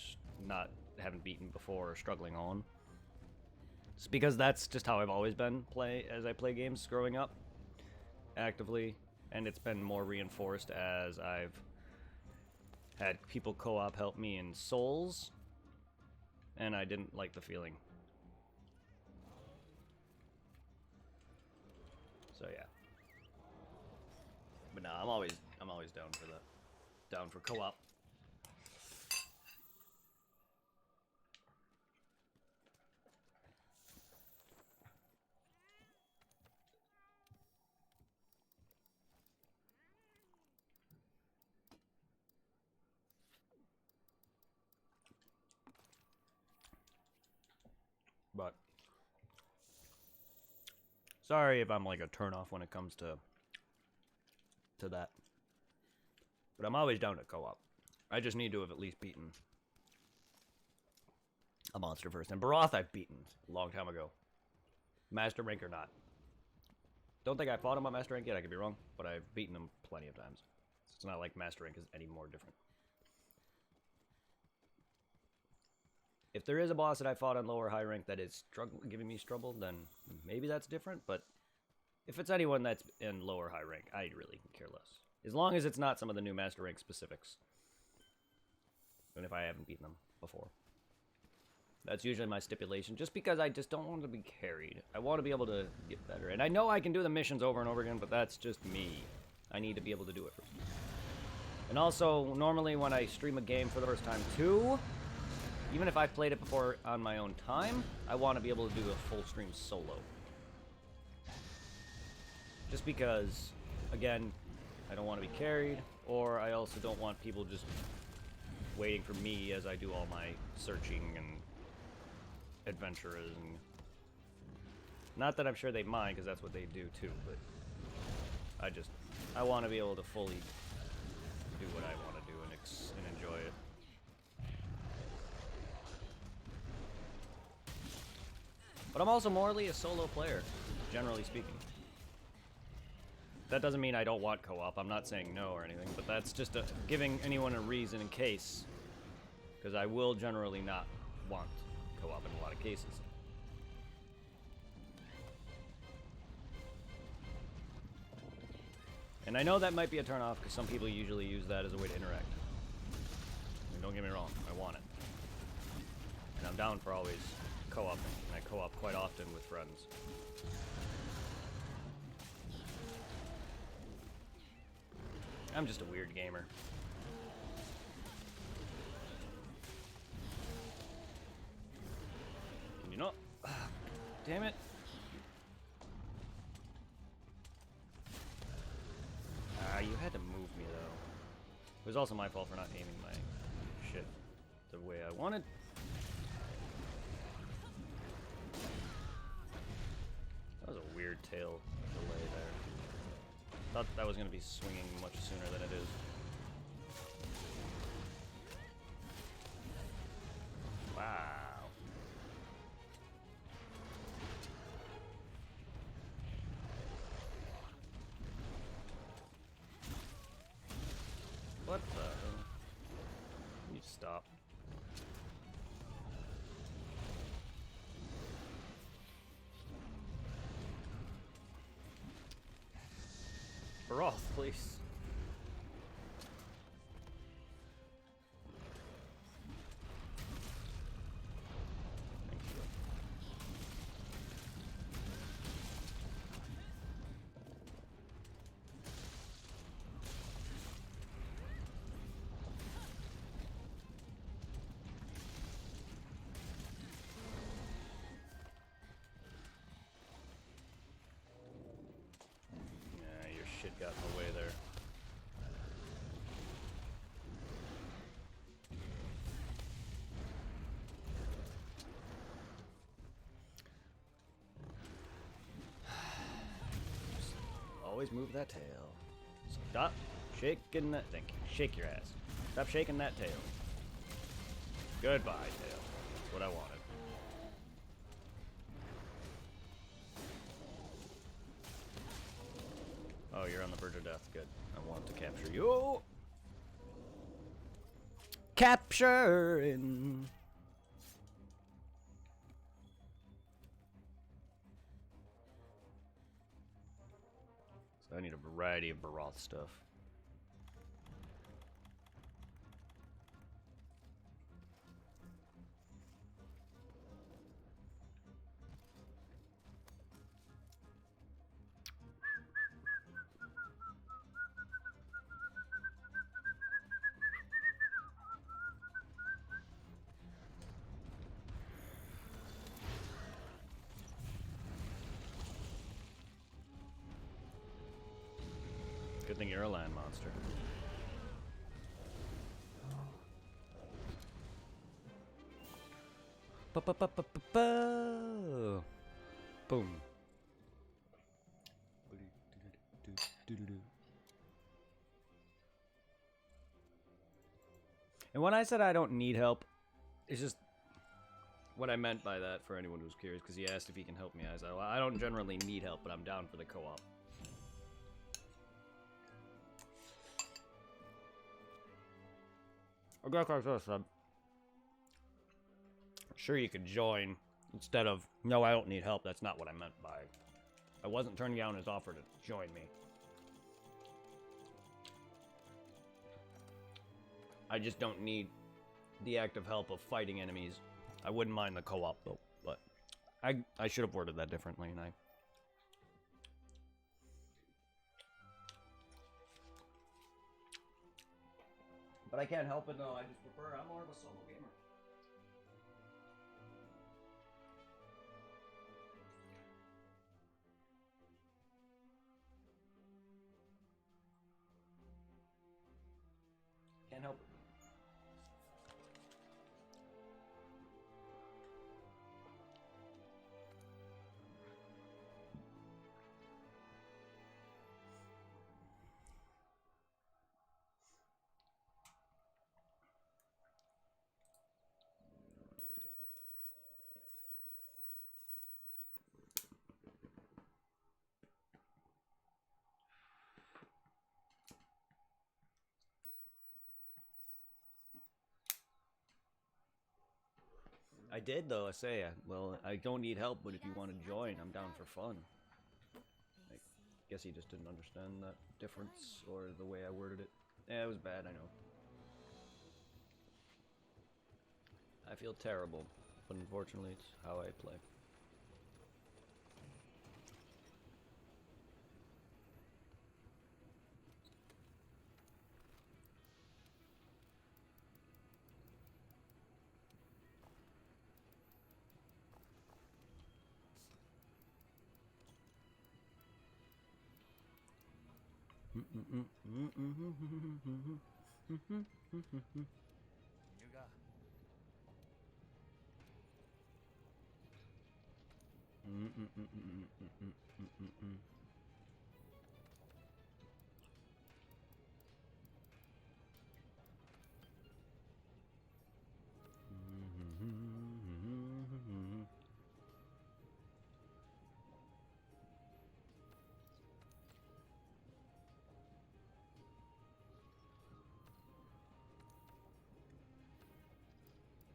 haven't beaten before or struggling on. It's because that's just how I've always been as I play games growing up actively, and it's been more reinforced as I've had people co-op help me in Souls, and I didn't like the feeling. So yeah. But no, I'm always down for co-op. But sorry if I'm like a turnoff when it comes to that. But I'm always down to co-op. I just need to have at least beaten a monster first. And Baroth I've beaten a long time ago. Master rank or not. Don't think I fought him on Master rank yet, I could be wrong. But I've beaten him plenty of times. It's not like Master rank is any more different. If there is a boss that I fought on lower high rank that is giving me trouble, then maybe that's different. But if it's anyone that's in lower high rank, I really care less. As long as it's not some of the new Master rank specifics. And if I haven't beaten them before. That's usually my stipulation, just because I just don't want to be carried. I want to be able to get better. And I know I can do the missions over and over again, but that's just me. I need to be able to do it first. And also, normally when I stream a game for the first time too, even if I've played it before on my own time, I want to be able to do a full stream solo. Just because, again, I don't want to be carried, or I also don't want people just waiting for me as I do all my searching and adventurers. And not that I'm sure they mind, because that's what they do too, but I want to be able to fully do what I want to do and enjoy it. But I'm also morally a solo player, generally speaking. That doesn't mean I don't want co-op. I'm not saying no or anything, but that's just giving anyone a reason in case because I will generally not want co-op in a lot of cases. And I know that might be a turn-off because some people usually use that as a way to interact. I mean, don't get me wrong, I want it. And I'm down for always co-oping, and I co-op quite often with friends. I'm just a weird gamer. You know, damn it. You had to move me though. It was also my fault for not aiming my shit the way I wanted. That was a weird tail delay there. Thought that was going to be swinging much sooner than it is. Wow. What the? You stop. Baroth, please. Thank you. Yeah, your shit got in the way there. Always move that tail. Stop shaking that. Thank you. Shake your ass. Stop shaking that tail. Goodbye, tail. That's what I wanted. Oh, you're on the verge of death. Good. I want to capture you. Capturing. So I need a variety of Baroth stuff. Good thing you're a land monster. Boom. And when I said I don't need help, it's just what I meant by that for anyone who's curious, because he asked if he can help me. I said, well, I don't generally need help, but I'm down for the co-op. I guess like this, sure you could join instead of, no, I don't need help. That's not what I meant by, I wasn't turning down his offer to join me. I just don't need the active help of fighting enemies. I wouldn't mind the co-op though, but I should have worded that differently, and But I can't help it though, I just prefer, I'm more of a solo gamer. Can't help it. I did though. I say, well, I don't need help, but if you want to join, I'm down for fun. I guess he just didn't understand that difference or the way I worded it. Yeah, it was bad. I know. I feel terrible, but unfortunately, it's how I play. Yuga.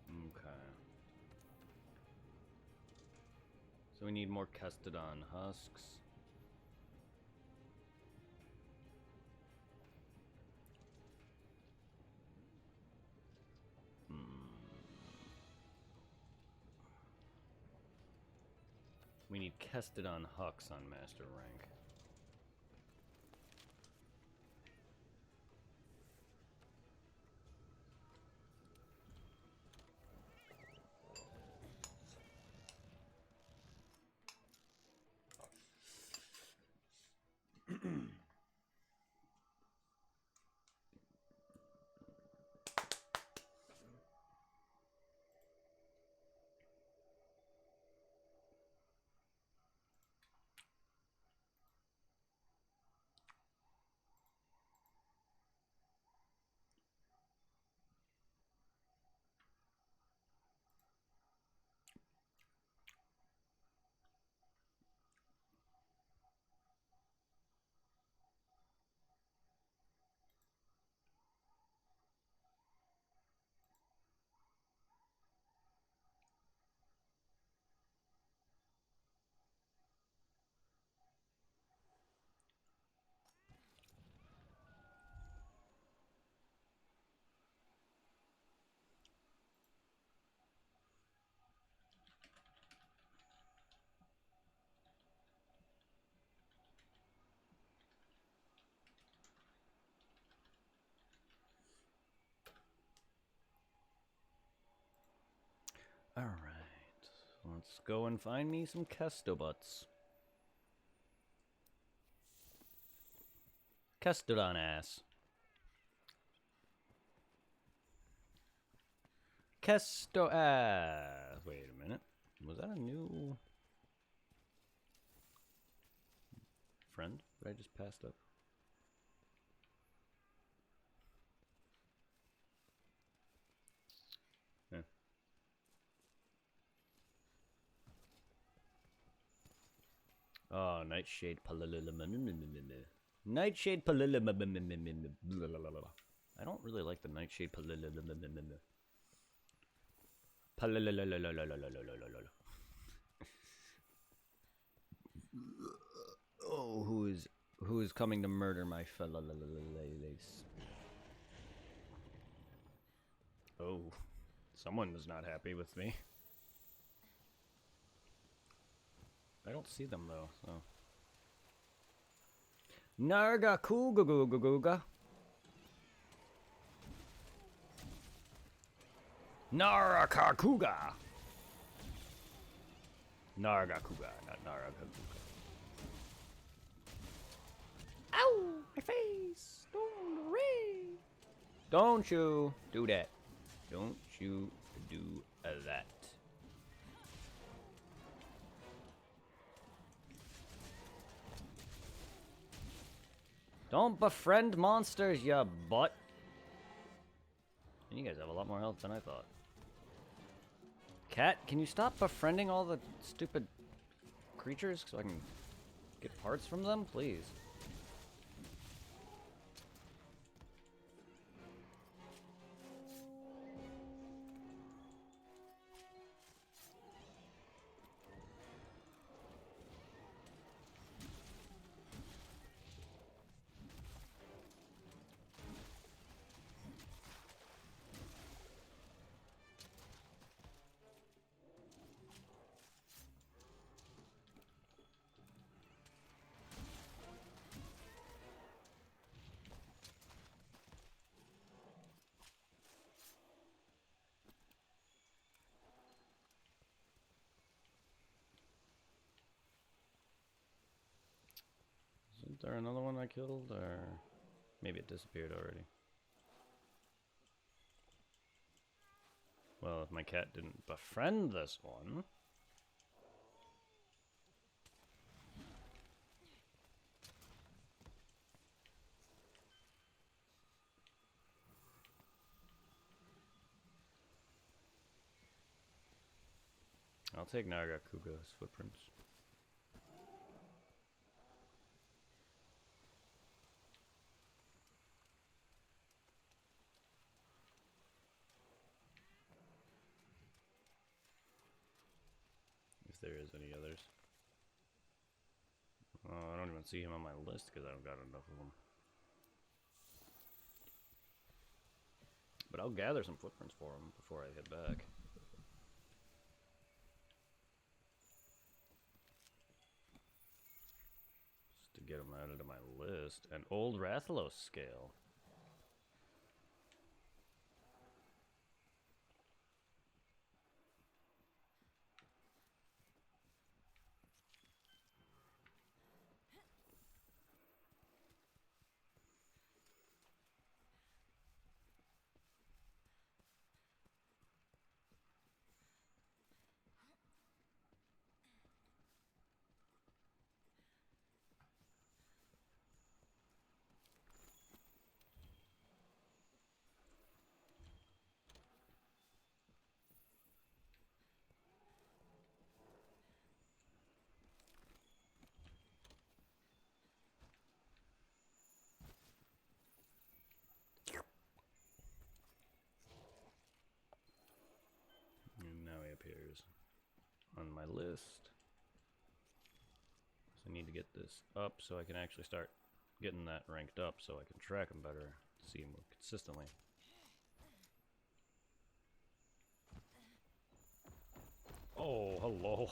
Okay. So we need more Kestodon husks. We need Kestodon Hux on Master Rank. Alright, let's go and find me some Kestobuts. Kestodon ass. Kesto ass. Wait a minute. Was that a new friend that I just passed up? Yeah. Oh, Nightshade Nightshade I don't really like the Nightshade Oh, who is coming to murder my fellow ladies? Oh, someone is not happy with me. I don't see them though, so. Narga Kuga. Narakakuga. Nargakuga, not Naragakuga. Ow! My face! Don't worry! Don't you do that. Don't you do that. Don't befriend monsters, ya butt. You guys have a lot more health than I thought. Cat, can you stop befriending all the stupid creatures so I can get parts from them, please? Is there another one I killed, or maybe it disappeared already? Well, if my cat didn't befriend this one... I'll take Nargacuga's footprints. If there is any others. Oh, I don't even see him on my list because I don't got enough of them. But I'll gather some footprints for him before I head back. Just to get him added to my list. An old Rathalos scale. And now he appears on my list. So I need to get this up so I can actually start getting that ranked up so I can track him better, see him more consistently. Oh, hello.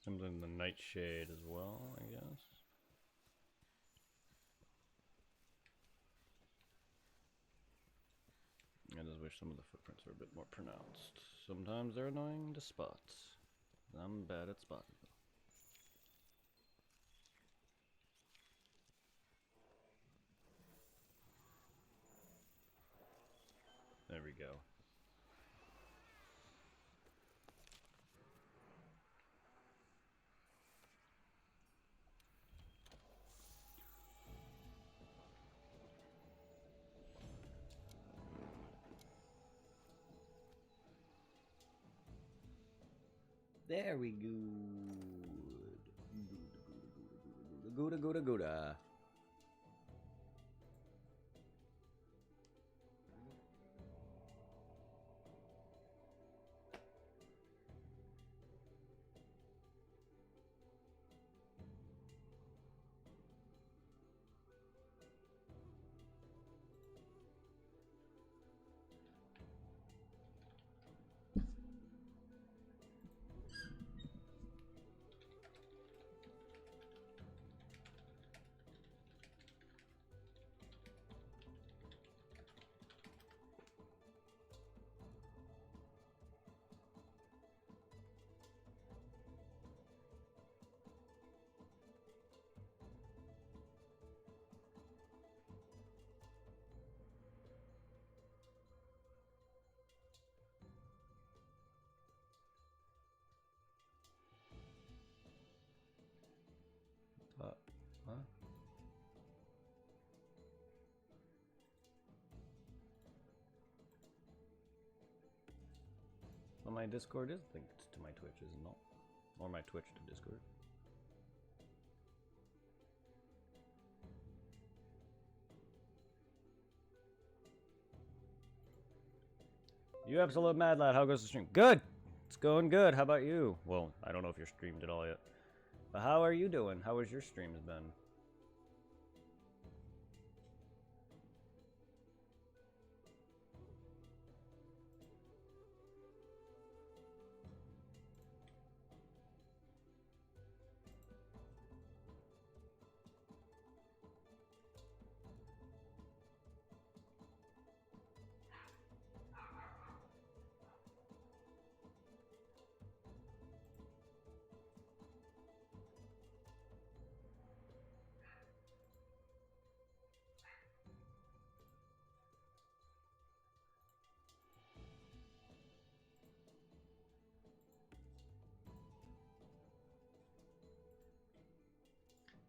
Something in the Nightshade as well, I guess. I just wish some of the footprints were a bit more pronounced. Sometimes they're annoying to spot. I'm bad at spotting them. There we go. There we go. Gouda, gouda, gouda. Huh? Well, my Discord is linked to my Twitch, is it not? Or my Twitch to Discord. You absolute mad lad, how goes the stream? Good! It's going good, how about you? Well, I don't know if you're streamed at all yet. But how are you doing? How has your streams been?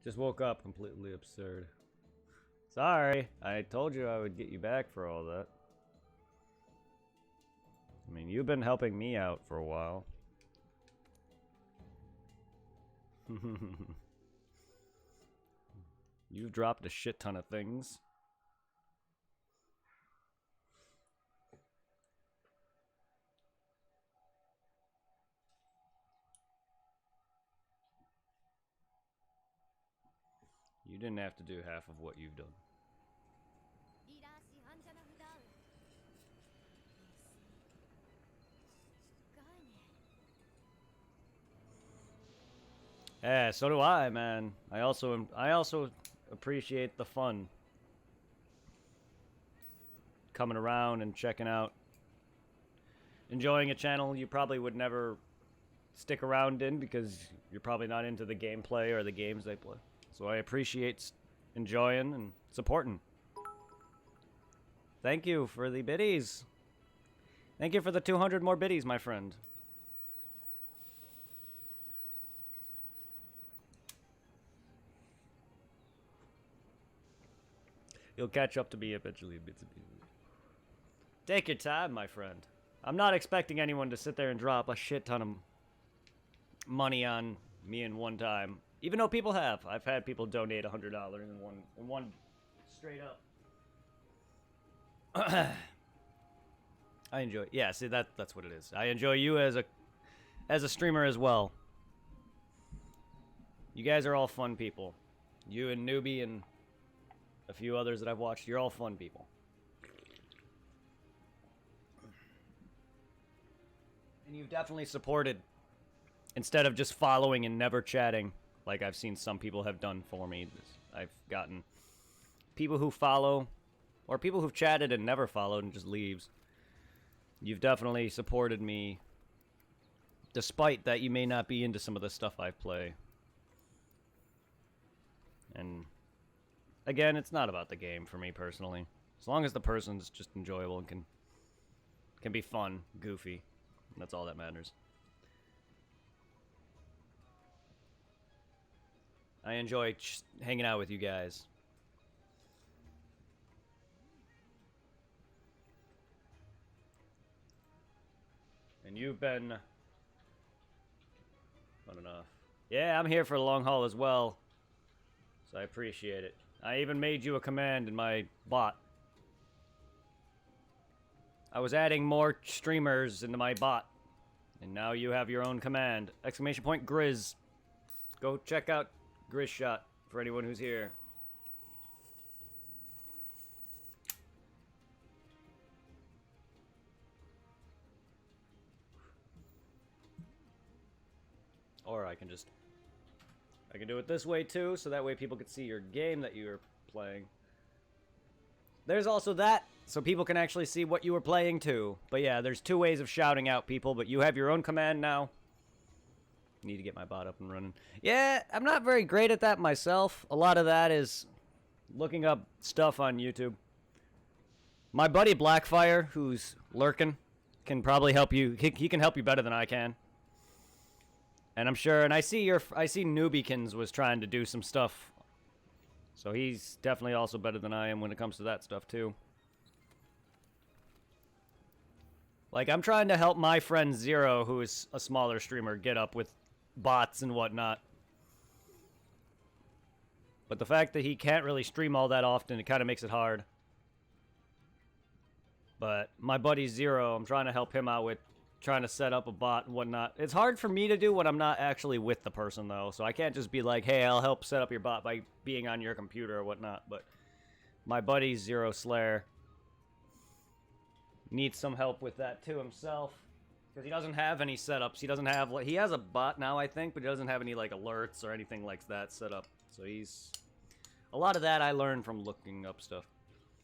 Just woke up, completely absurd. Sorry, I told you I would get you back for all that. I mean, you've been helping me out for a while. You've dropped a shit ton of things. You didn't have to do half of what you've done. Yeah, so do I, man. I also appreciate the fun. Coming around and checking out. Enjoying a channel you probably would never stick around in because you're probably not into the gameplay or the games they play. So I appreciate enjoying and supporting. Thank you for the biddies. Thank you for the 200 more biddies, my friend. You'll catch up to me eventually. Take your time, my friend. I'm not expecting anyone to sit there and drop a shit ton of money on me in one time. Even though people have. I've had people donate $100 in one straight up. I enjoy it. Yeah, see that's what it is. I enjoy you as a streamer as well. You guys are all fun people. You and Newbie and a few others that I've watched, you're all fun people. And you've definitely supported instead of just following and never chatting like I've seen some people have done for me. I've gotten people who follow or people who've chatted and never followed and just leaves. You've definitely supported me despite that you may not be into some of the stuff I play. And again, it's not about the game for me personally. As long as the person's just enjoyable and can be fun, goofy. That's all that matters. I enjoy hanging out with you guys. And you've been fun enough. Yeah, I'm here for the long haul as well. So I appreciate it. I even made you a command in my bot. I was adding more streamers into my bot. And now you have your own command. Exclamation point Grizz. Go check out Grizz Shot for anyone who's here. Or I can do it this way too, so that way people can see your game that you're playing. There's also that, so people can actually see what you were playing too. But yeah, there's two ways of shouting out people, but you have your own command now. Need to get my bot up and running. Yeah, I'm not very great at that myself. A lot of that is looking up stuff on YouTube. My buddy Blackfire, who's lurking, can probably help you. He can help you better than I can. And I'm sure, and I see Newbykins was trying to do some stuff. So he's definitely also better than I am when it comes to that stuff too. Like, I'm trying to help my friend Zero, who is a smaller streamer, get up with bots and whatnot. But the fact that he can't really stream all that often, it kind of makes it hard. But my buddy Zero, I'm trying to help him out with trying to set up a bot and whatnot. It's hard for me to do when I'm not actually with the person, though. So I can't just be like, hey, I'll help set up your bot by being on your computer or whatnot. But my buddy Zero Slayer needs some help with that too himself. Because he doesn't have any setups. He doesn't have, like, he has a bot now, I think, but he doesn't have any, like, alerts or anything like that set up. So he's, a lot of that I learned from looking up stuff.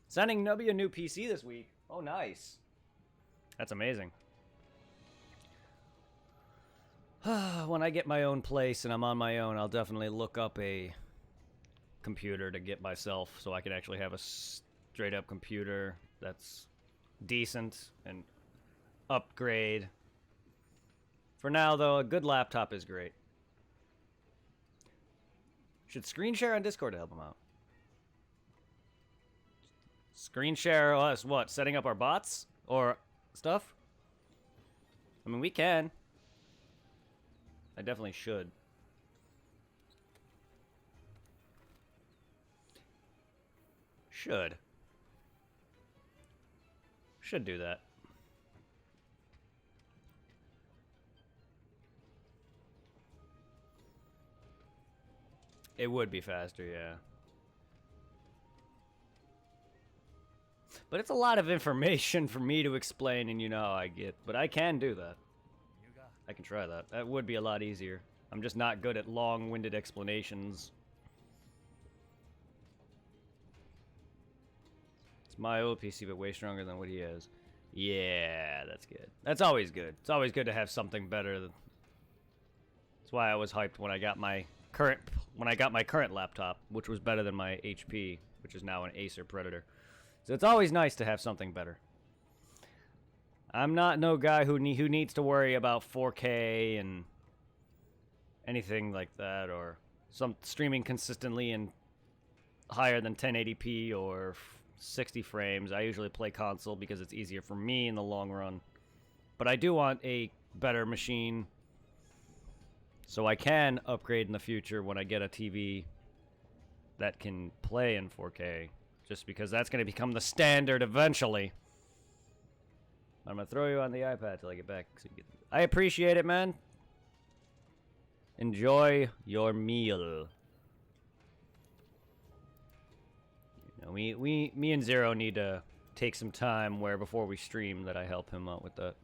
Sending Nubby a new PC this week. Oh, nice. That's amazing. When I get my own place and I'm on my own, I'll definitely look up a computer to get myself so I can actually have a straight up computer that's decent and upgrade. For now, though, a good laptop is great. Should screen share on Discord to help him out. Screen share us what? Setting up our bots? Or stuff? I mean, we can. I definitely should. Should do that. It would be faster, yeah. But it's a lot of information for me to explain, and you know how I get. But I can do that. I can try that. That would be a lot easier. I'm just not good at long-winded explanations. It's my old PC, but way stronger than what he has. Yeah, that's good. That's always good. It's always good to have something better. That's why I was hyped when I got my current laptop, which was better than my HP, which is now an Acer Predator. So it's always nice to have something better. I'm not no guy who needs to worry about 4K and anything like that, or some streaming consistently and higher than 1080p or 60 frames. I usually play console because it's easier for me in the long run. But I do want a better machine so I can upgrade in the future when I get a TV that can play in 4K. Just because that's going to become the standard eventually. I'm going to throw you on the iPad till I get back. I appreciate it, man. Enjoy your meal. You know, me and Zero need to take some time where before we stream that I help him out with that.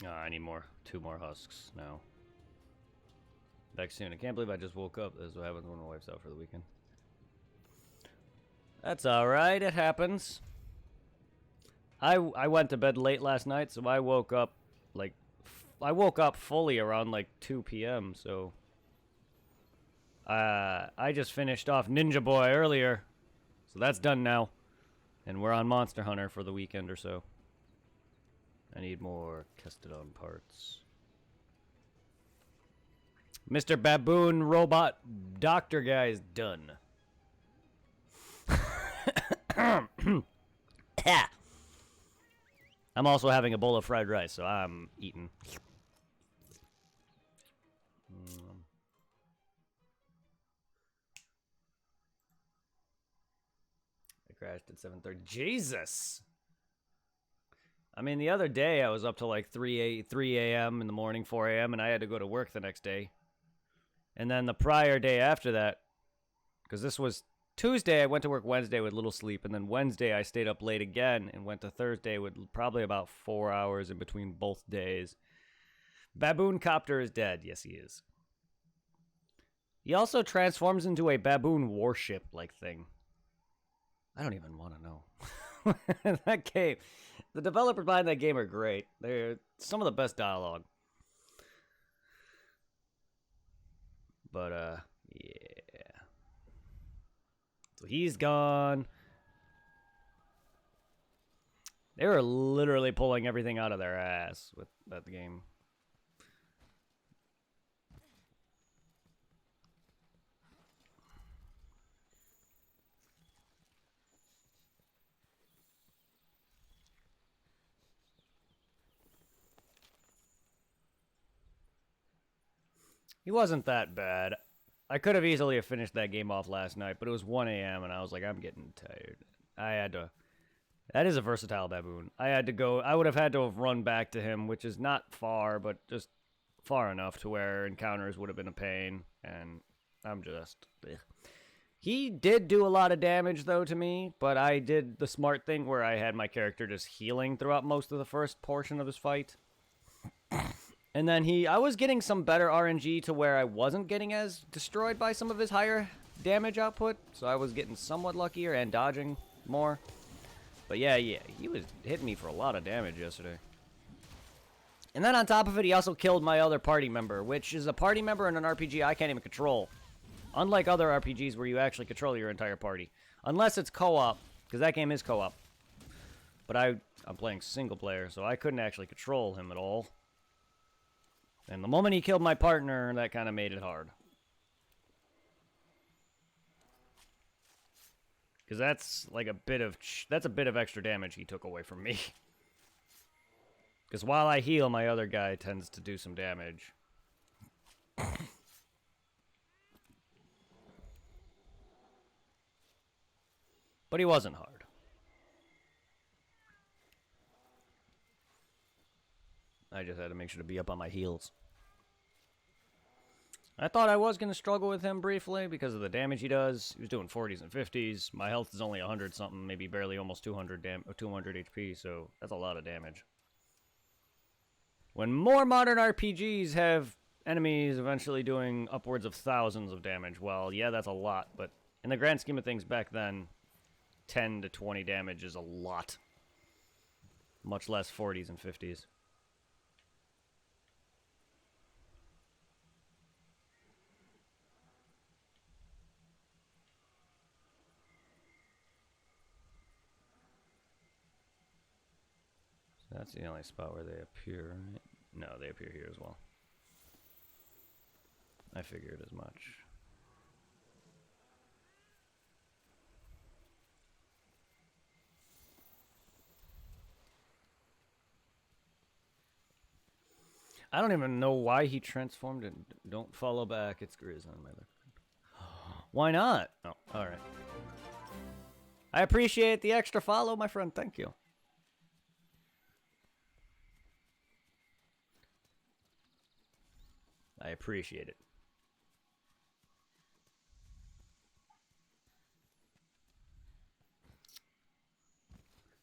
Oh, I need two more husks now. Back soon. I can't believe I just woke up. This is what happens when my wife's out for the weekend. That's alright, it happens. I went to bed late last night, so I woke up fully around like 2 p.m., so I just finished off Ninja Boy earlier. So that's done now. And we're on Monster Hunter for the weekend or so. I need more Kestodon parts. Mr. Baboon Robot Doctor Guy is done. I'm also having a bowl of fried rice, so I'm eating. I crashed at 7:30. Jesus! I mean, the other day I was up till like 3 a.m. in the morning, 4 a.m., and I had to go to work the next day. And then the prior day after that, because this was Tuesday, I went to work Wednesday with little sleep, and then Wednesday I stayed up late again and went to Thursday with probably about 4 hours in between both days. Baboon Copter is dead. Yes, he is. He also transforms into a baboon warship-like thing. I don't even want to know. That game... The developers behind that game are great. They're some of the best dialogue. But, yeah. So he's gone. They were literally pulling everything out of their ass with that game. He wasn't that bad. I could have easily have finished that game off last night, but it was 1 a.m. and I was like, I'm getting tired. I had to... That is a versatile baboon. I had to go... I would have had to have run back to him, which is not far, but just far enough to where encounters would have been a pain, and I'm just... Ugh. He did do a lot of damage, though, to me, but I did the smart thing where I had my character just healing throughout most of the first portion of his fight. And then I was getting some better RNG to where I wasn't getting as destroyed by some of his higher damage output. So I was getting somewhat luckier and dodging more. But yeah, he was hitting me for a lot of damage yesterday. And then on top of it, he also killed my other party member, which is a party member in an RPG I can't even control. Unlike other RPGs where you actually control your entire party. Unless it's co-op, because that game is co-op. But I'm playing single player, so I couldn't actually control him at all. And the moment he killed my partner, that kind of made it hard. Because that's like a bit of extra damage he took away from me. Because while I heal, my other guy tends to do some damage. But he wasn't hard. I just had to make sure to be up on my heels. I thought I was going to struggle with him briefly because of the damage he does. He was doing 40s and 50s. My health is only 100 something, maybe barely almost 200 HP, so that's a lot of damage. When more modern RPGs have enemies eventually doing upwards of thousands of damage, well, yeah, that's a lot, but in the grand scheme of things back then, 10 to 20 damage is a lot. Much less 40s and 50s. So that's the only spot where they appear, right? No, they appear here as well. I figured as much. I don't even know why he transformed it. Don't follow back. It's Grizz on my left. Why not? Oh, alright. I appreciate the extra follow, my friend. Thank you. I appreciate it.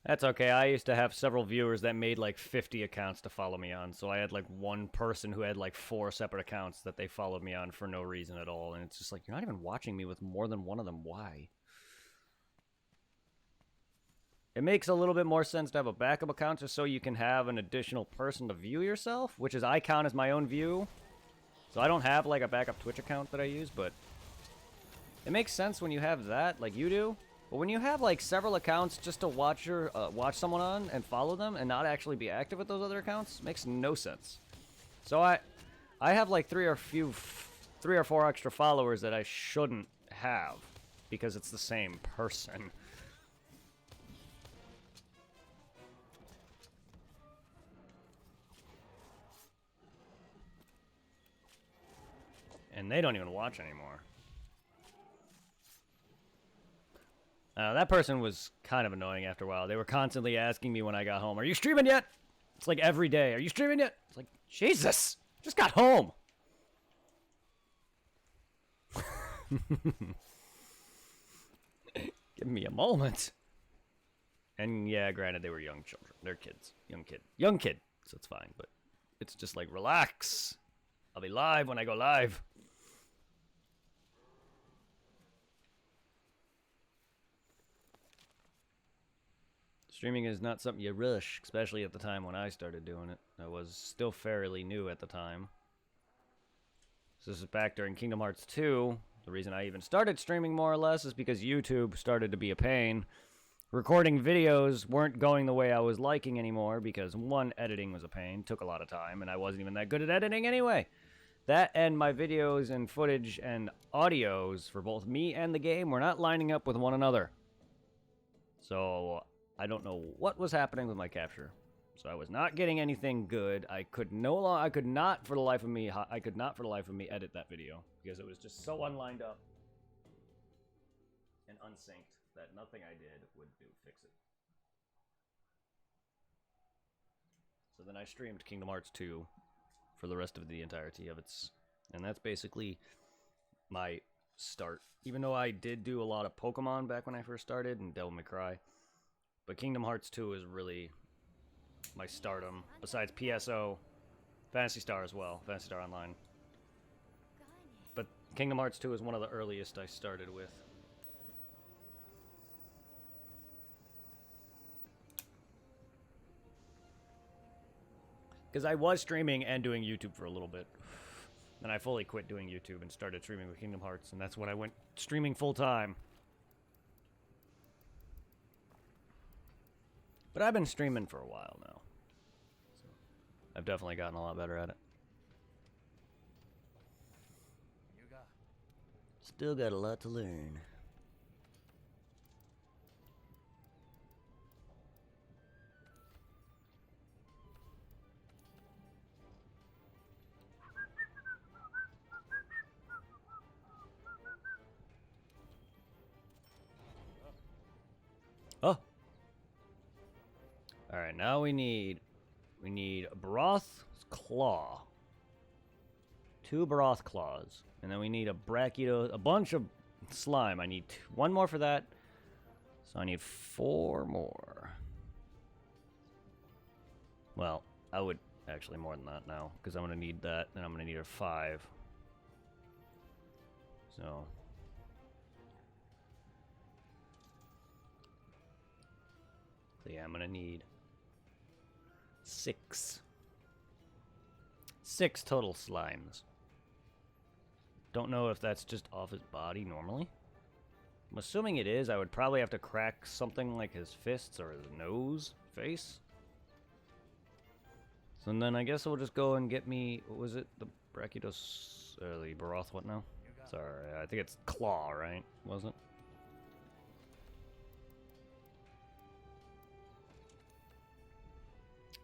That's okay. I used to have several viewers that made like 50 accounts to follow me on. So I had like one person who had like 4 separate accounts that they followed me on for no reason at all. And it's just like, you're not even watching me with more than one of them. Why? It makes a little bit more sense to have a backup account just so you can have an additional person to view yourself, which is I count as my own view. So I don't have like a backup Twitch account that I use, but it makes sense when you have that, like you do. But when you have like several accounts just to watch your watch someone on and follow them and not actually be active with those other accounts, makes no sense. So I have like 3 or 4 extra followers that I shouldn't have because it's the same person. And they don't even watch anymore. That person was kind of annoying after a while. They were constantly asking me when I got home, "Are you streaming yet?" It's like every day. "Are you streaming yet?" It's like, Jesus! Just got home! Give me a moment. And yeah, granted, they were young children. They're kids. Young kid. So it's fine, but it's just like, relax. I'll be live when I go live. Streaming is not something you rush, especially at the time when I started doing it. I was still fairly new at the time. So this is back during Kingdom Hearts 2. The reason I even started streaming more or less is because YouTube started to be a pain. Recording videos weren't going the way I was liking anymore because, one, editing was a pain, took a lot of time, and I wasn't even that good at editing anyway. That and my videos and footage and audios for both me and the game were not lining up with one another. So I don't know what was happening with my capture. So I was not getting anything good. I could not for the life of me edit that video because it was just so unlined up and unsynced that nothing I did would fix it. So then I streamed Kingdom Hearts 2 for the rest of the entirety of its, and that's basically my start. Even though I did do a lot of Pokemon back when I first started and Devil May Cry, but Kingdom Hearts 2 is really my stardom, besides PSO, Phantasy Star as well, Phantasy Star Online. But Kingdom Hearts 2 is one of the earliest I started with. Because I was streaming and doing YouTube for a little bit. Then I fully quit doing YouTube and started streaming with Kingdom Hearts, and that's when I went streaming full time. But I've been streaming for a while now. So I've definitely gotten a lot better at it. Still got a lot to learn. Oh. All right, now we need Broth's Claw. 2 Broth Claws. And then we need a bunch of slime. I need one more for that. So I need 4 more. Well, I would actually more than that now, because I'm going to need that, and I'm going to need a 5. So yeah, I'm going to need 6 total slimes. Don't know if that's just off his body normally. I'm assuming it is. I would probably have to crack something like his fists or his nose, face. So then I guess we'll just go and get me, what was it? The Brachytos, the Baroth, what now? Sorry, I think it's Claw, right? Was it?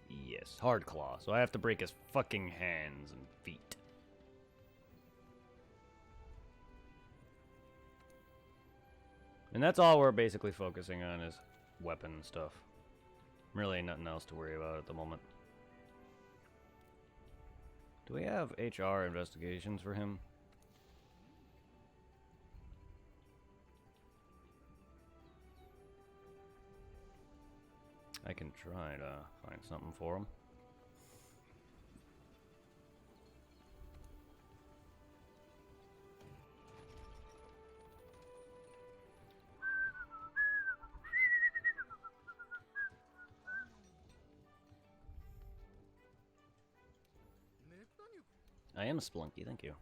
Yes, Hard Claw. So I have to break his fucking hands and feet. And that's all we're basically focusing on is weapon stuff. Really nothing else to worry about at the moment. Do we have HR investigations for him? I can try to find something for him. I am Splunky, thank you.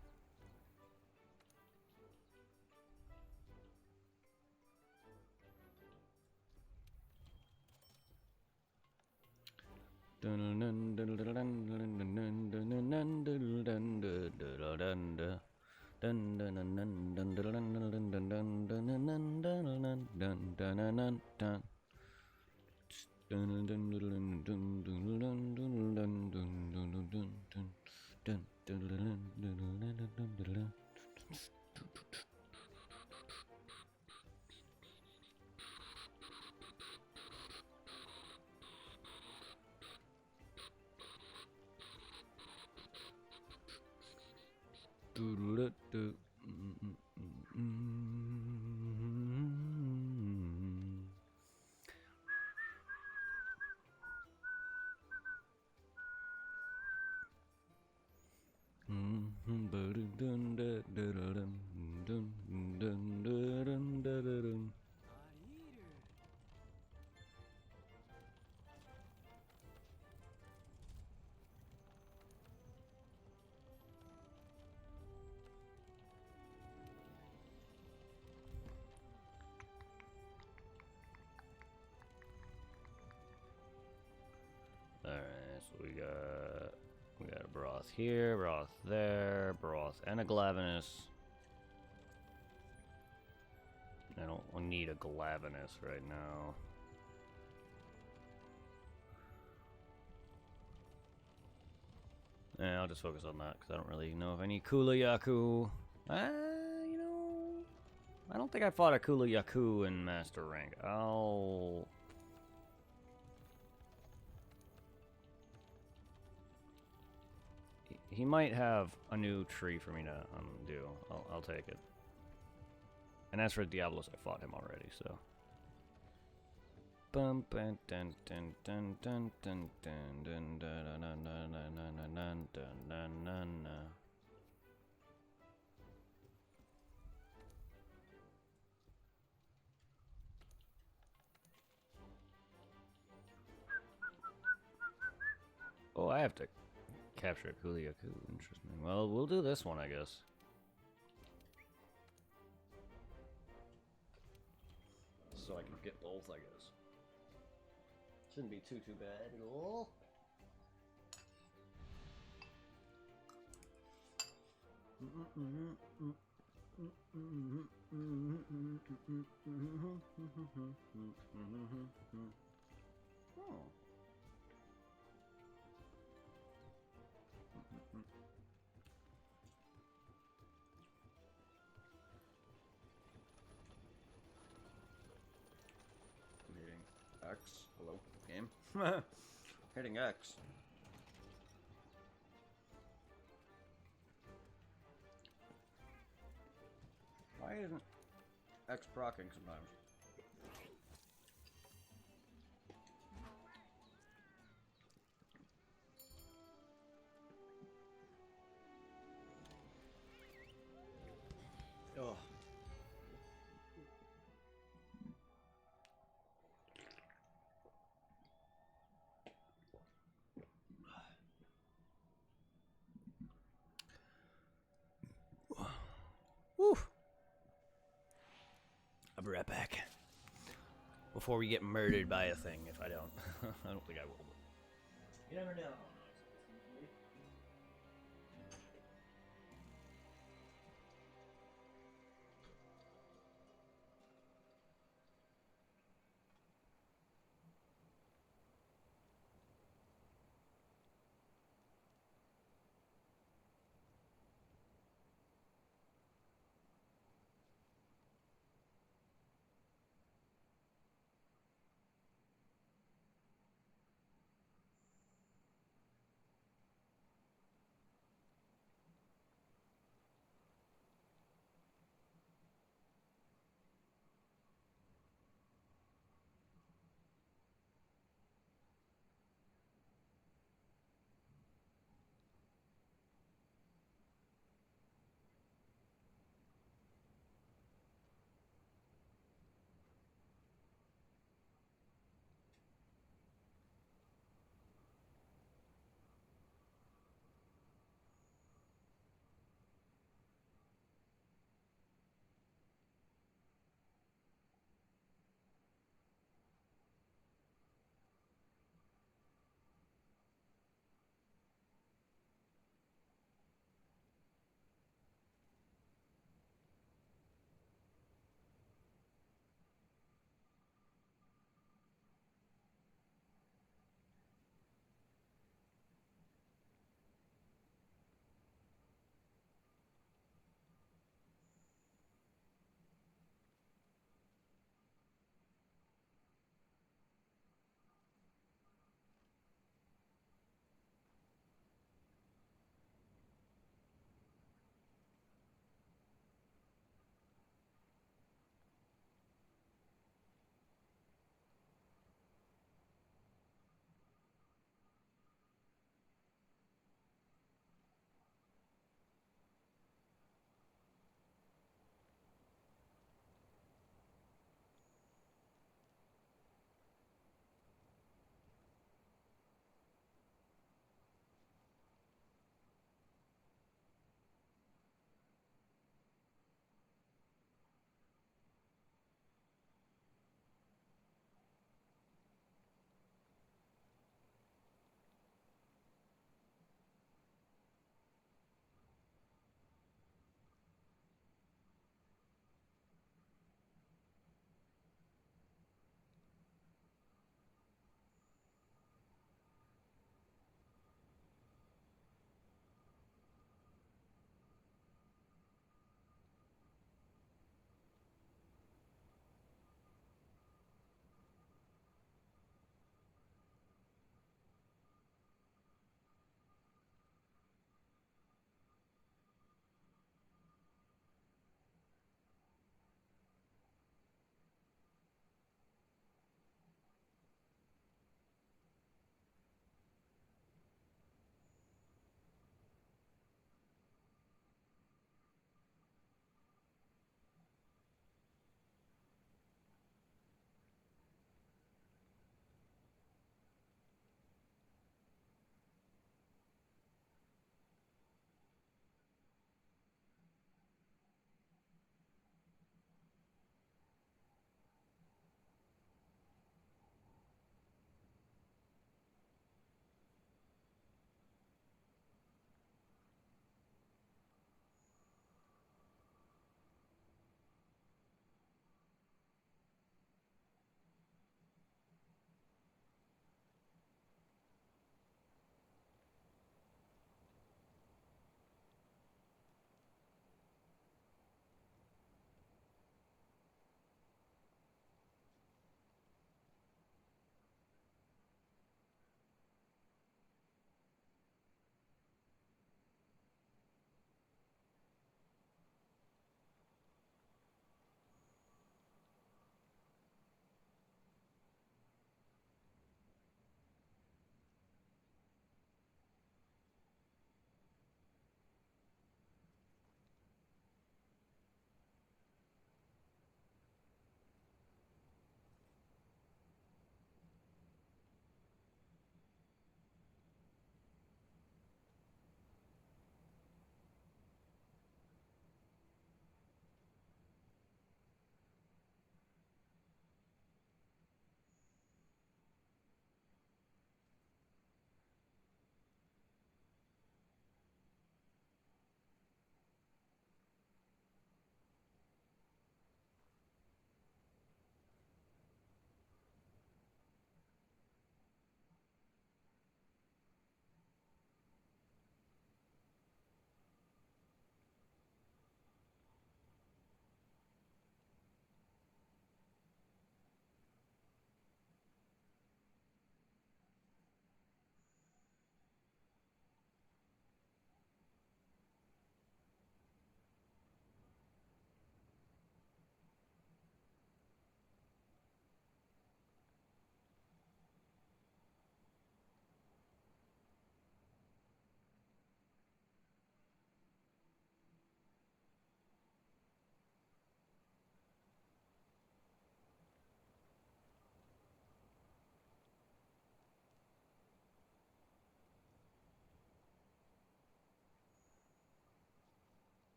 Alright, so we got a Broth here, Broth there, Broth and a Glavenus. I don't need a Glavenus right now. Yeah, I'll just focus on that because I don't really know of any Kula Yaku. You know, I don't think I fought a Kula Yaku in Master Rank. He might have a new tree for me to do. I'll take it. And as for Diablos, I fought him already, so. Bum dun dun dun dun dun dun dun dun dun dun dun. Oh, I have to capture a Kuliaku. Interesting. Well, we'll do this one, I guess. So I can get both, I guess. Shouldn't be too bad at all. Oh. I'm hitting X. Hello, game. Hitting X. Why isn't X proccing sometimes? Oh. Woo. I'll be right back. Before we get murdered by a thing, if I don't. I don't think I will. You never know.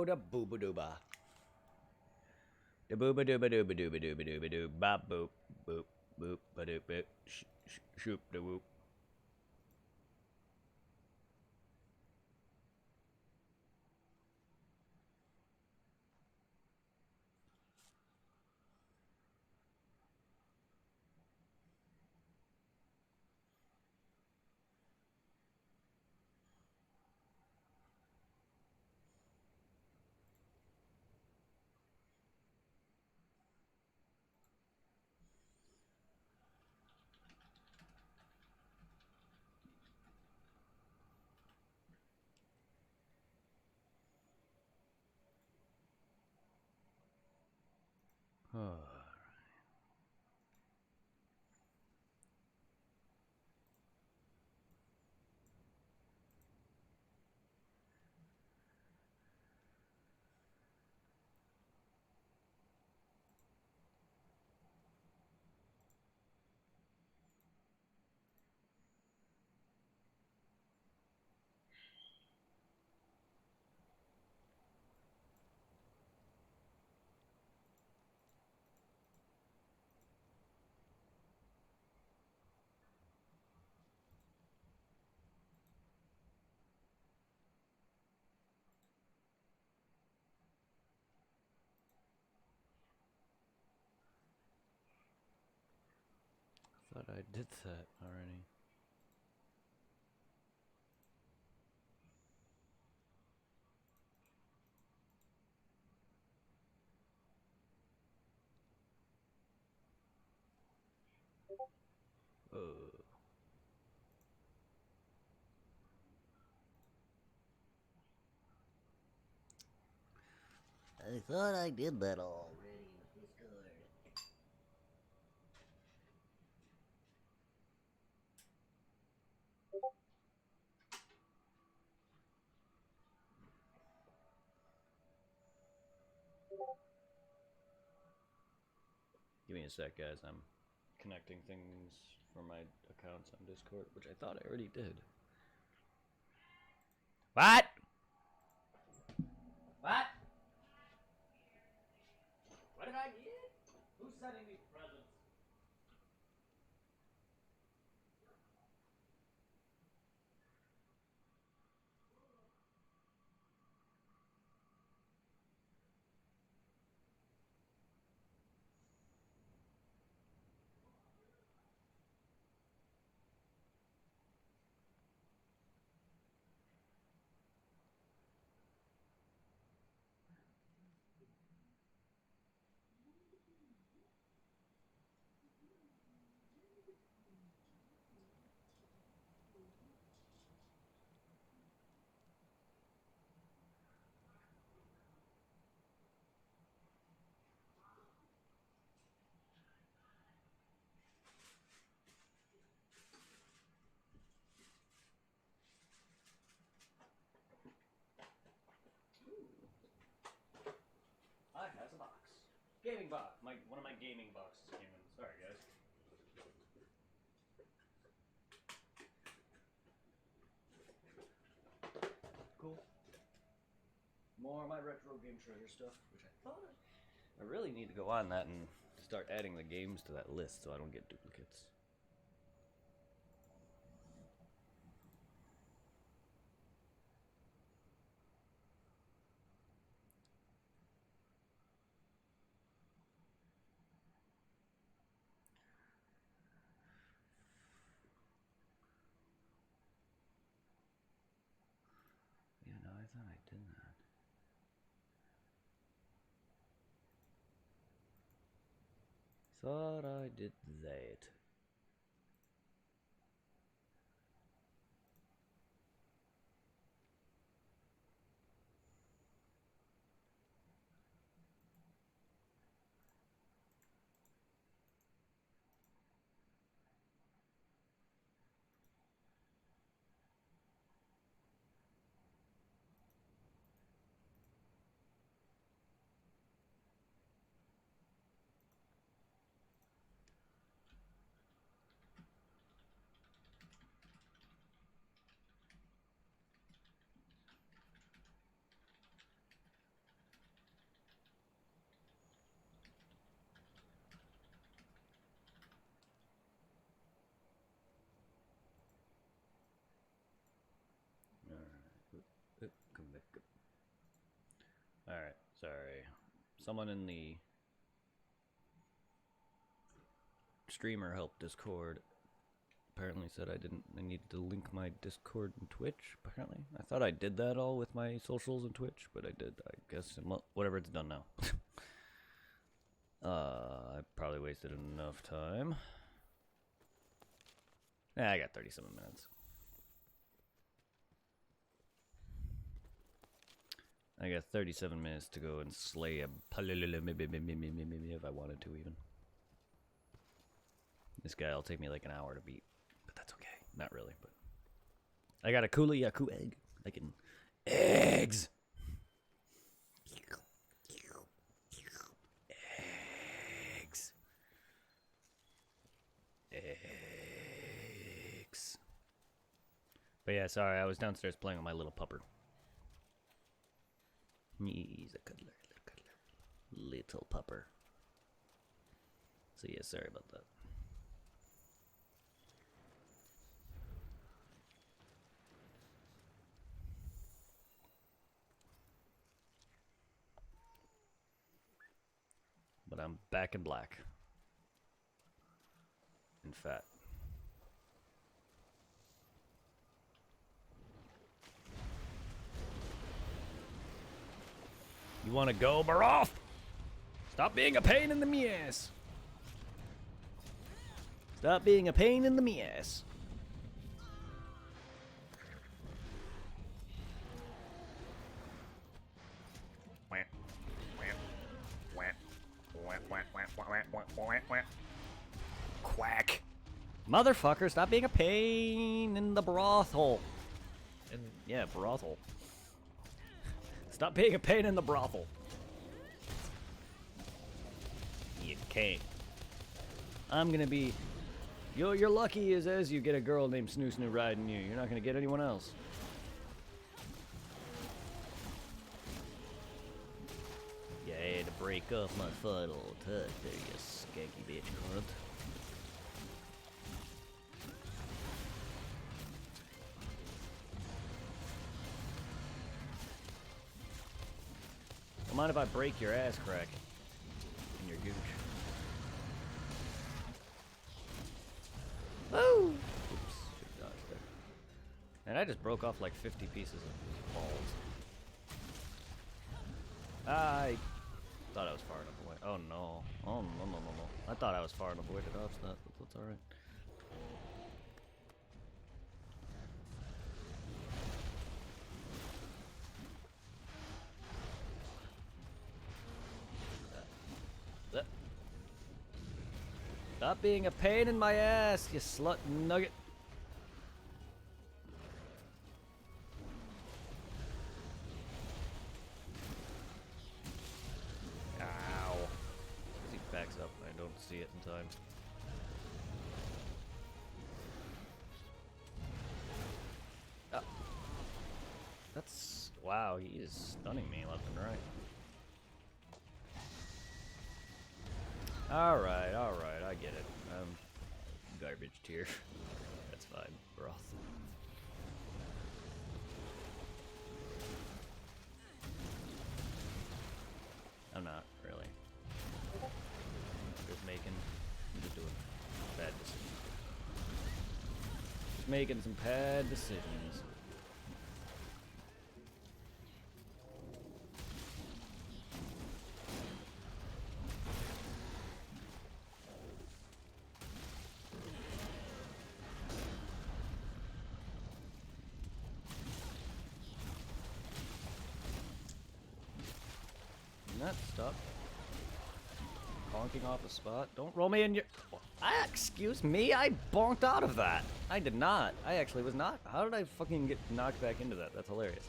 da booba dooba. Da booba dooba dooba dooba dooba dooba dooba bop boop boop boop ba doop boop shoop da whoop. Thought I did that already. I thought I did that already with Discord. Give me a sec, guys. I'm connecting things for my accounts on Discord, which I thought I already did. What? What? What did I get? Who's sending me presents? I has a box. Gaming box. One of my gaming boxes came in. Sorry, guys. Cool. More of my retro game treasure stuff, which I thought I really need to go on that and start adding the games to that list so I don't get duplicates. Yeah, no, I thought I did that. Thought I did that. Sorry. Someone in the streamer help Discord apparently said I needed to link my Discord and Twitch, apparently. I thought I did that all with my socials and Twitch, but I did, I guess. Well, whatever, it's done now. I probably wasted enough time. Yeah, I got 37 minutes. I got 37 minutes to go and slay a if I wanted to, even. This guy will take me like an hour to beat, but that's okay. Not really, but I got a Kula Yaku egg. I can eggs. Eggs. Eggs. But yeah, sorry, I was downstairs playing with my little pupper. He's a cuddler, little pupper. So yeah, sorry about that. But I'm back in black. And fat. You wanna go, Baroth? Stop being a pain in the ass. Stop being a pain in the ass. Quack. Motherfucker, stop being a pain in the brothel. And yeah, brothel. Stop being a pain in the brothel. You can't. I'm gonna be. You're lucky as you get a girl named Snoo Snoo riding you. You're not gonna get anyone else. You had to break off my final touch there, you skanky bitch cunt. Don't mind if I break your ass crack in your gooch. Woo! Oops, should dodge there. And I just broke off like 50 pieces of balls. I thought I was far enough away. Oh no. Oh no, no, no, no. I thought I was far enough away to dodge that, but that's alright. Stop being a pain in my ass, you slut nugget. Ow. As he backs up, I don't see it in time. Oh. That's... wow, he is stunning me left and right. Alright, I get it. Garbage tier. That's fine, broth. I'm not, really. I'm just doing bad decisions. Just making some bad decisions. Stop bonking off a spot. Don't roll me in your... excuse me, I bonked out of that. I did not. I actually was not. How did I fucking get knocked back into that? That's hilarious.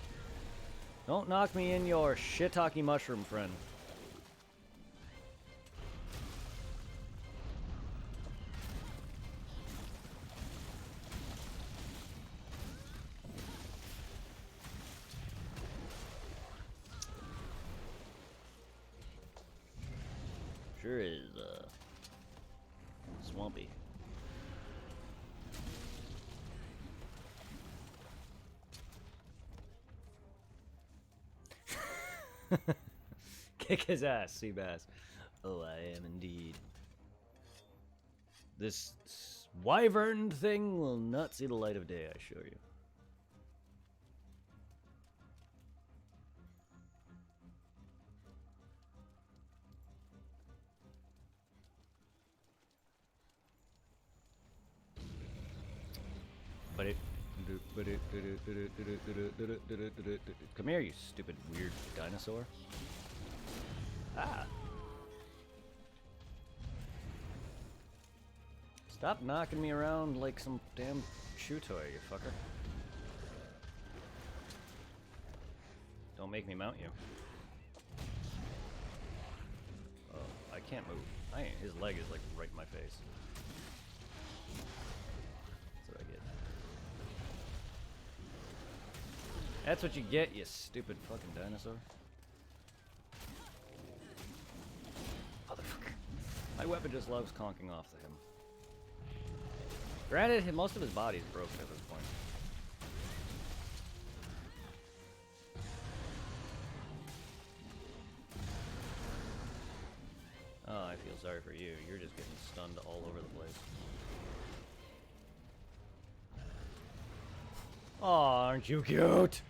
Don't knock me in your shiitake mushroom, friend. Sure is, swampy. Kick his ass, Seabass. Oh, I am indeed. This wyvern thing will not see the light of day, I assure you. Come here, you stupid weird dinosaur. Ah. Stop knocking me around like some damn chew toy, you fucker. Don't make me mount you. Oh, I can't move. His leg is like right in my face. That's what I get. That's what you get, you stupid fucking dinosaur. Motherfucker. My weapon just loves conking off to him. Granted, most of his body's broken at this point. Oh, I feel sorry for you. You're just getting stunned all over the place. Aw, aren't you cute?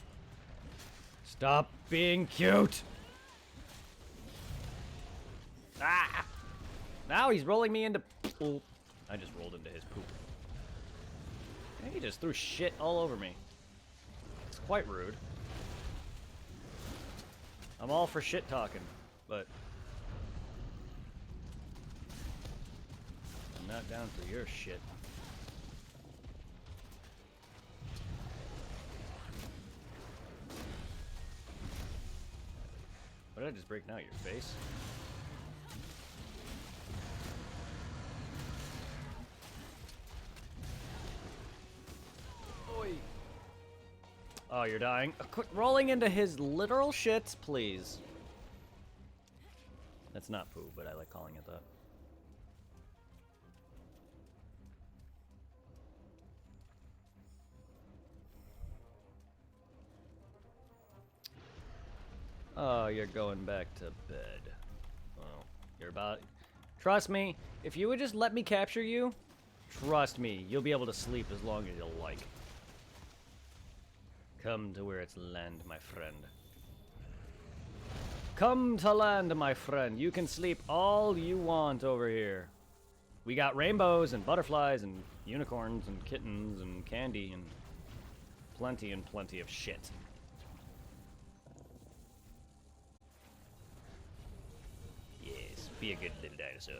Stop being cute! Ah! Now he's rolling me into poop. I just rolled into his poop. He just threw shit all over me. It's quite rude. I'm all for shit talking, but I'm not down for your shit. What did I just break now? Your face? Oi. Oh, you're dying. Quit rolling into his literal shits, please. That's not poo, but I like calling it that. Oh, you're going back to bed. Well, you're about... Trust me, if you would just let me capture you, trust me, you'll be able to sleep as long as you like. Come to where it's land, my friend. Come to land, my friend. You can sleep all you want over here. We got rainbows and butterflies and unicorns and kittens and candy and plenty of shit. Yes, be a good little dinosaur.